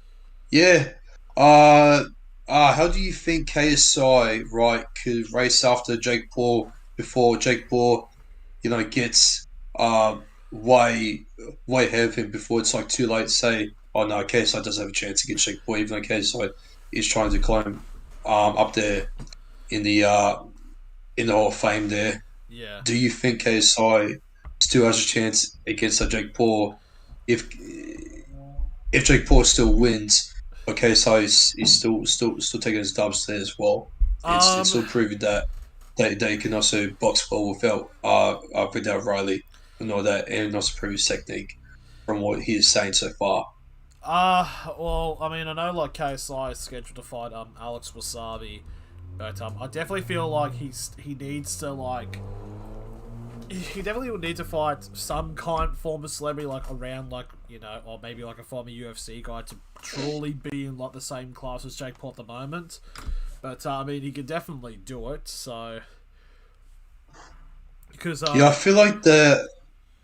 Speaker 1: yeah. Uh, how do you think KSI, right, could race after Jake Paul before Jake Paul, gets way ahead of him before it's like too late to say, oh no, KSI doesn't have a chance to get Jake Paul, even though KSI is trying to climb up there in the Hall of Fame there.
Speaker 2: Yeah.
Speaker 1: Do you think KSI still has a chance against Jake Paul if Jake Paul still wins, okay, so he's still taking his dubs there as well. It's
Speaker 2: Um,
Speaker 1: still proving that they can also box well without Riley and all that, and also prove his technique from what he is saying so far.
Speaker 2: well, I mean, I know like KSI is scheduled to fight Alex Wasabi, but I definitely feel like he needs to like he definitely would need to fight some kind form of celebrity like around like or maybe like a former UFC guy to truly be in like the same class as Jake Paul at the moment. But I mean, he could definitely do it. So because
Speaker 1: Yeah, I feel like the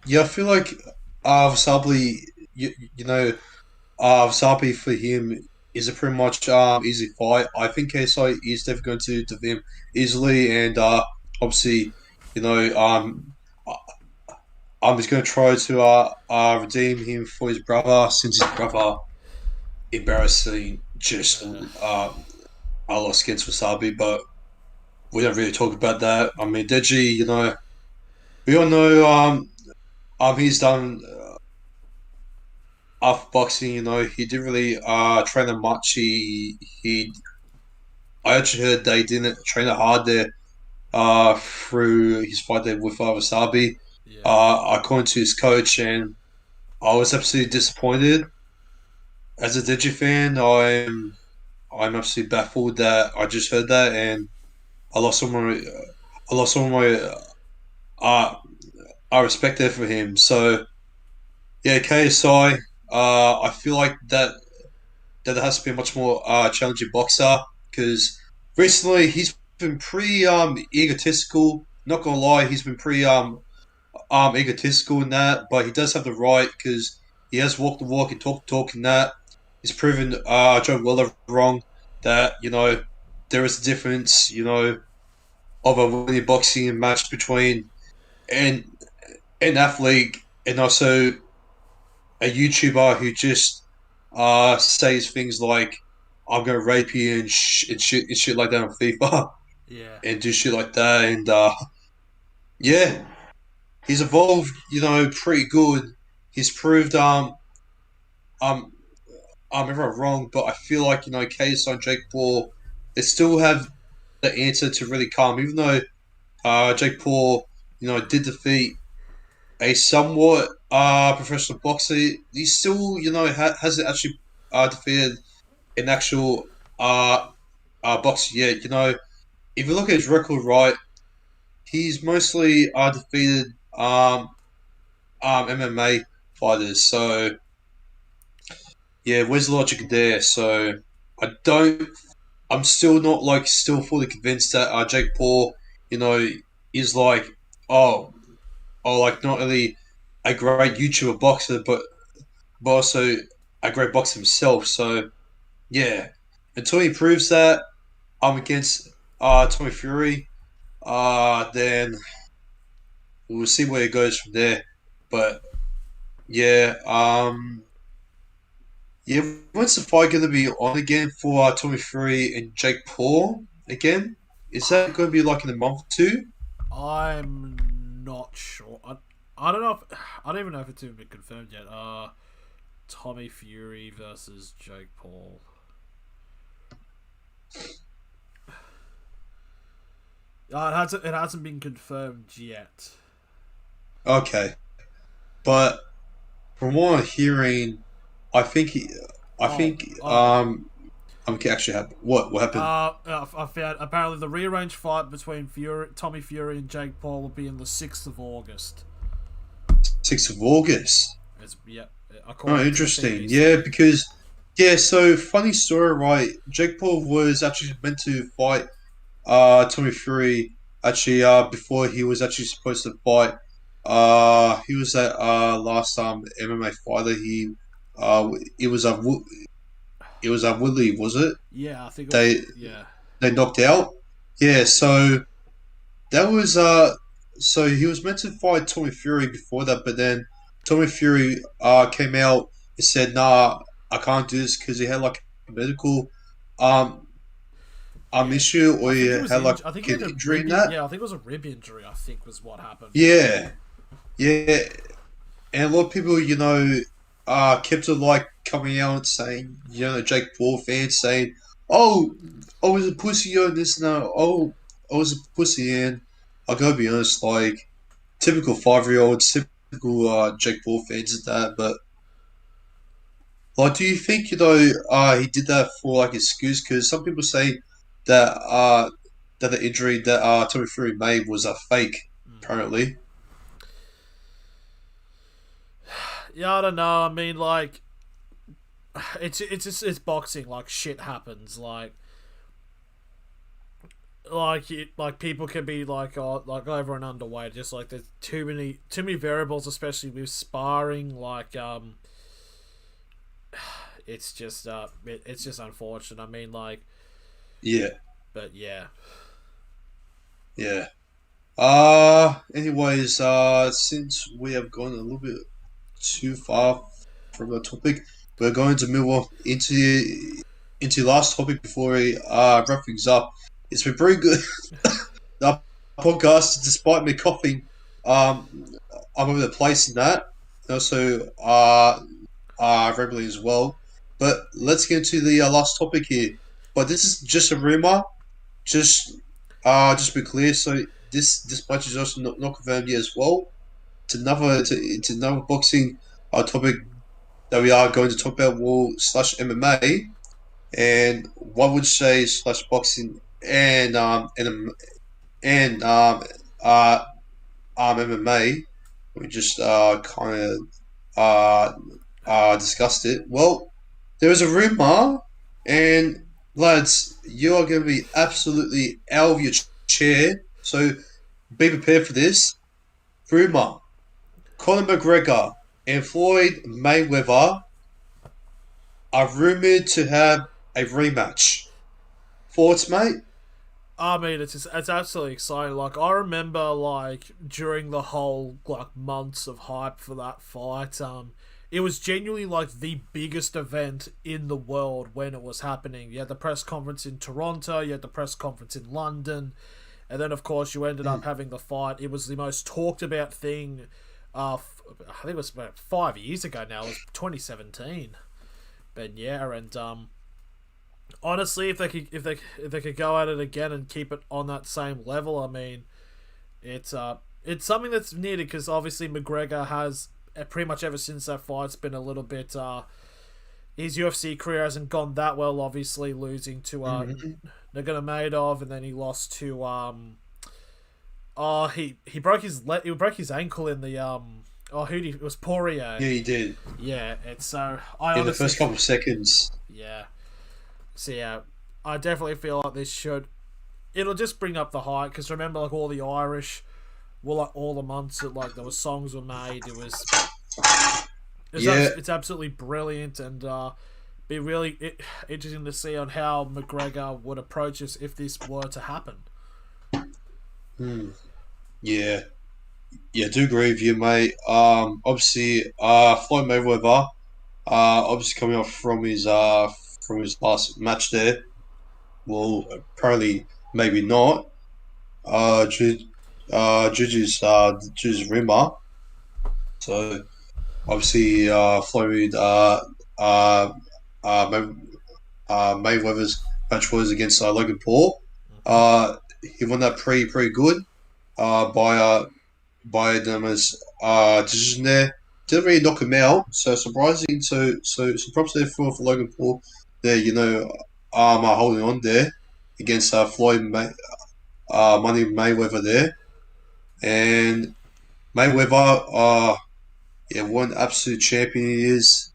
Speaker 1: yeah, I feel like Wasabi, you know, Wasabi for him is a pretty much easy fight. I think KSI is definitely going to defeat him easily, and obviously, you know, I'm just going to try to redeem him for his brother, since his brother embarrassing just lost against Wasabi, but we don't really talk about that. I mean, Deji, we all know he's done after boxing. He didn't really train that much. He I actually heard they didn't train it hard there through his fight there with Wasabi.
Speaker 2: yeah,
Speaker 1: According to his coach, and I was absolutely disappointed. As a Digi fan, I'm absolutely baffled that I just heard that, and I lost some of my I lost some of my uh, respect there for him. So yeah, KSI. I feel like that has to be a much more challenging boxer, because recently he's been pretty egotistical. Not gonna lie, he's been pretty egotistical in that, but he does have the right, because he has walked the walk and talked the talk in that. He's proven Joe Weller wrong, that there is a difference of a winning boxing match between an an athlete and also a YouTuber who just says things like "I'm gonna rape you" and shit like that on FIFA
Speaker 2: yeah,
Speaker 1: and do shit like that, and yeah, he's evolved pretty good. He's proved um everyone wrong, but I feel like KSI and Jake Paul, they still have the answer to really calm, even though Jake Paul did defeat a somewhat professional boxer. He still hasn't actually defeated an actual boxer yet. If you look at his record, right, he's mostly defeated MMA fighters. So yeah, where's the logic there? So I don't. I'm still not still fully convinced that Jake Paul, you know, is like oh like not only a great YouTuber boxer, but also a great boxer himself. So yeah, until he proves that I'm against Tommy Fury, then we'll see where it goes from there. But yeah, when's the fight going to be on again for Tommy Fury and Jake Paul again? Is that going to be like in a month or two?
Speaker 2: I'm not sure. I don't know. I don't even know if it's even been confirmed yet. Tommy Fury versus Jake Paul. It hasn't been confirmed yet.
Speaker 1: Okay, but from what I'm hearing, I think I
Speaker 2: Oh,
Speaker 1: think
Speaker 2: oh.
Speaker 1: I'm actually happy. What happened?
Speaker 2: I found apparently the rearranged fight between Tommy Fury and Jake Paul will be in the 6th of August.
Speaker 1: 6th of August.
Speaker 2: It's
Speaker 1: Oh,
Speaker 2: according to the
Speaker 1: interesting.
Speaker 2: BBC.
Speaker 1: Yeah, because yeah. So funny story, right? Jake Paul was actually meant to fight Tommy Fury actually before he was actually supposed to fight. He was that last MMA fighter. It was it was Woodley, was it?
Speaker 2: Yeah, I think it was.
Speaker 1: They
Speaker 2: Yeah,
Speaker 1: they knocked out. Yeah, so that was so he was meant to fight Tommy Fury before that, but then Tommy Fury came out and said, "Nah, I can't do this," because he had like a medical um
Speaker 2: yeah.
Speaker 1: issue, or
Speaker 2: I
Speaker 1: he
Speaker 2: think he was
Speaker 1: had like
Speaker 2: I think he
Speaker 1: an
Speaker 2: had a
Speaker 1: injury in
Speaker 2: rib.
Speaker 1: that.
Speaker 2: Yeah, I think it was a rib injury. I think was what happened.
Speaker 1: Yeah, yeah, and a lot of people, kept on like coming out and saying, Jake Paul fans saying, "Oh, I was a pussy on this now. Oh, I was a pussy," and I gotta be honest, like typical 5 year old, typical Jake Paul fans and that. But like, do you think he did that for like excuse? Because some people say that that the injury that Tommy Fury made was a fake. Apparently,
Speaker 2: Yeah, I don't know. I mean, like, it's boxing. Like, shit happens. Like people can be like over and underweight. Just like there's too many variables, especially with sparring. It's just unfortunate. I mean, like,
Speaker 1: yeah,
Speaker 2: but yeah.
Speaker 1: yeah. Anyways, since we have gone a little bit too far from the topic, we're going to move on into last topic before we wrap things up. It's been pretty good. The podcast, despite me coughing, um, I'm over the place in that, and also regularly as well. But let's get into the last topic here. But this is just a rumor. Just just be clear. So this match is also not confirmed yet as well. It's another boxing topic that we are going to talk about. War slash MMA, and what would say slash boxing and uh MMA. We just kind of uh discussed it. Well, there was a rumor, and lads, you are going to be absolutely out of your chair. So be prepared for this. Rumor: Conor McGregor and Floyd Mayweather are rumored to have a rematch. Thoughts, mate?
Speaker 2: I mean, it's absolutely exciting. Like I remember, like during the whole like months of hype for that fight, it was genuinely like the biggest event in the world when it was happening. You had the press conference in Toronto, you had the press conference in London, and then of course you ended up
Speaker 1: Mm.
Speaker 2: having the fight. It was the most talked about thing. I think it was about 5 years ago now. It was 2017. But yeah, and honestly, if they could go at it again and keep it on that same level, I mean, it's something that's needed because obviously McGregor has pretty much ever since that fight's been a little bit. His UFC career hasn't gone that well. Obviously, losing to
Speaker 1: Mm-hmm.
Speaker 2: Nurmagomedov, and then he lost to he broke he broke his ankle in the it was Poirier.
Speaker 1: Yeah, you did.
Speaker 2: Yeah, it's so I
Speaker 1: In the
Speaker 2: honestly
Speaker 1: first couple of seconds.
Speaker 2: yeah. So yeah, I definitely feel like this should. It'll just bring up the hype because remember, like all the Irish, well, like all the months that like there was songs were made.
Speaker 1: Yeah.
Speaker 2: It's absolutely brilliant and be really interesting to see on how McGregor would approach this if this were to happen.
Speaker 1: Hmm. Yeah. Yeah, I do agree with you, mate. Obviously, Floyd Mayweather, obviously coming off from his last match there. Well, apparently. maybe not. Due, due to rumour. So obviously, Floyd uh, May, Mayweather's match was against Logan Paul.
Speaker 2: Hmm.
Speaker 1: Uh, he won that pretty good. By by them as decision there. Didn't really knock him out, so surprising. So props there for Logan Paul. There, holding on there against Money Mayweather there, and Mayweather, yeah, what an absolute champion he is.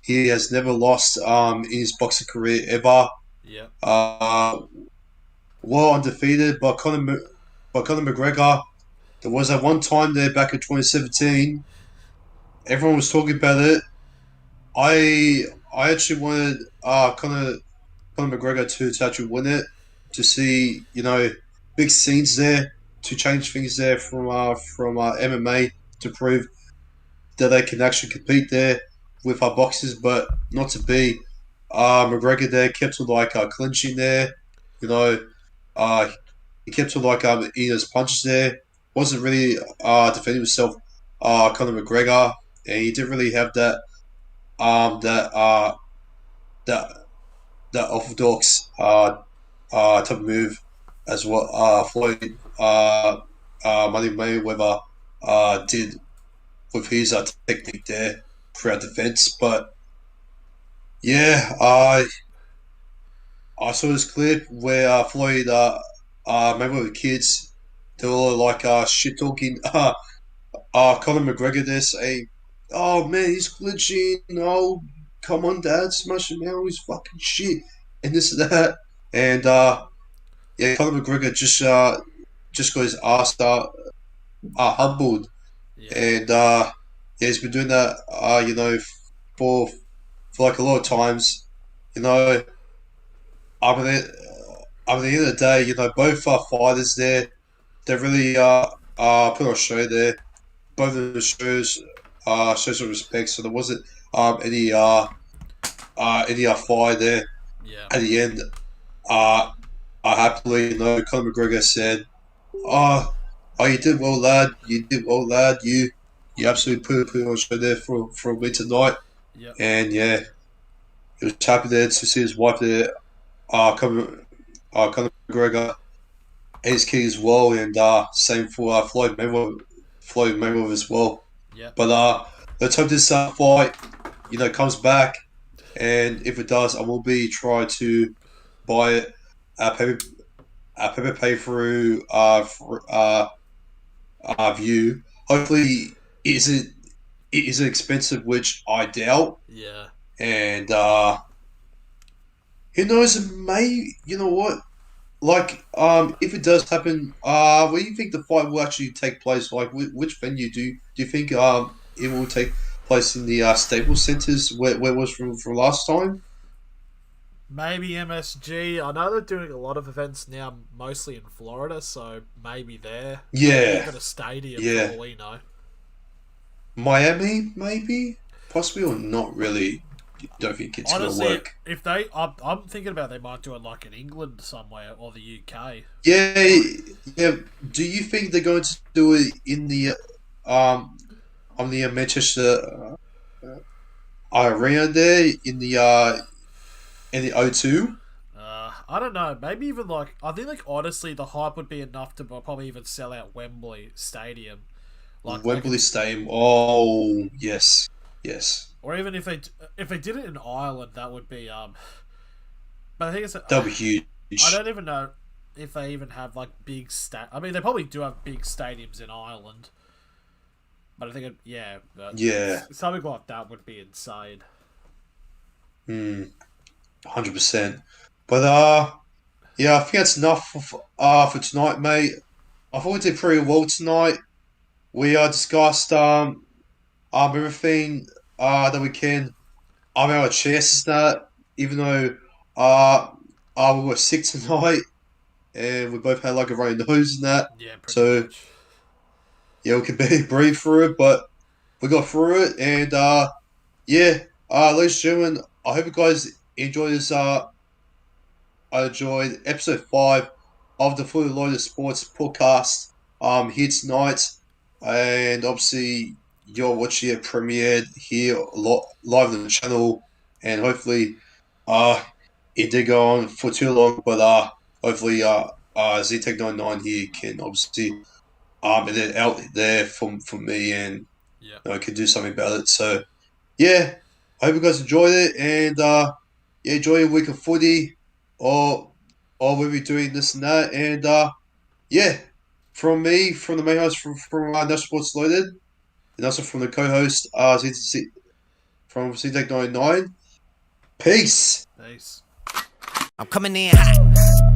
Speaker 1: He has never lost in his boxing career ever.
Speaker 2: Yep.
Speaker 1: Uh, well undefeated, by Conor McGregor. There was that one time there back in 2017. Everyone was talking about it. I actually wanted Conor McGregor to actually win it, to see big scenes there, to change things there from MMA, to prove that they can actually compete there with our boxers, but not to be. McGregor there kept to clinching there, you know. Uh, he kept to eating his punches there. Wasn't really defending himself. Conor McGregor, and he didn't really have that um that uh that that orthodox type of move as what Floyd Money Mayweather did with his technique there throughout defense. But yeah, I saw this clip where Floyd Mayweather kids, they were shit talking Conor McGregor there, saying, "Oh man, he's glitching. Oh, come on, Dad, smash him out. He's fucking shit." And this and that. And yeah, Conor McGregor just got his ass humbled,
Speaker 2: Yeah.
Speaker 1: and yeah, he's been doing that. For a lot of times. You know, I mean, at the end of the day, both fighters there, they really put on a show there. Both of the shows of respect. So there wasn't any fire there
Speaker 2: Yeah.
Speaker 1: at the end. Uh, I happily, Conor McGregor said, "Oh, oh, you did well, lad. You did well, lad. You absolutely put on a show there for me tonight."
Speaker 2: Yep.
Speaker 1: And yeah, he was happy there to see his wife there, Conor McGregor, and his kid as well, and same for Floyd Mayweather as well.
Speaker 2: Yep.
Speaker 1: But let's hope this fight, comes back, and if it does, I will be trying to buy it at paper pay through view. Hopefully, it isn't expensive, which I doubt,
Speaker 2: Yeah.
Speaker 1: and who knows? It may, you know what? If it does happen, where do you think the fight will actually take place? Like, which venue do you think it will take place in the Staples Centers where it was from last time?
Speaker 2: Maybe MSG. I know they're doing a lot of events now, mostly in Florida, so maybe there. Maybe
Speaker 1: Yeah,
Speaker 2: even a stadium for
Speaker 1: yeah,
Speaker 2: all we know.
Speaker 1: Miami maybe, possibly, or not really. Don't think it's gonna
Speaker 2: Honestly,
Speaker 1: work.
Speaker 2: if I'm thinking about they might do it like in England somewhere or the UK.
Speaker 1: Yeah,
Speaker 2: Or
Speaker 1: yeah. Do you think they're going to do it in the um on the Manchester arena there in the O2?
Speaker 2: I don't know. Maybe even like I think like honestly the hype would be enough to probably even sell out Wembley Stadium. Like they could,
Speaker 1: Wembley Stadium. Oh, yes. Yes.
Speaker 2: or even if they did it in Ireland, that would be But I think it's
Speaker 1: That'll be
Speaker 2: I
Speaker 1: huge.
Speaker 2: don't even know if they even have like big I mean, they probably do have big stadiums in Ireland, but I think yeah, but
Speaker 1: Yeah.
Speaker 2: something like that would be insane.
Speaker 1: Hmm. 100%. But yeah, I think that's enough for tonight, mate. I thought we did pretty well tonight. We discussed everything that we can our chests and that, even though uh we were sick tonight and we both had like a runny nose and that.
Speaker 2: Yeah, pretty
Speaker 1: So
Speaker 2: much.
Speaker 1: yeah, we could barely breathe through it, but we got through it. And yeah, ladies and gentlemen, I hope you guys enjoy this I enjoyed episode 5 of the Fully Loaded Sports podcast here tonight. And obviously, you're watching it premiered here live on the channel. And hopefully, uh, it did go on for too long, but hopefully, ZTech99 here can obviously and then out there for me and
Speaker 2: Yeah.
Speaker 1: can do something about it. So yeah, I hope you guys enjoyed it and yeah, enjoy your week of footy or we'll be doing this and that and yeah, from me, from the main host from National Sports Loaded, and also from the co-host from CTech 99. Peace.
Speaker 2: Nice.
Speaker 3: I'm coming in hot.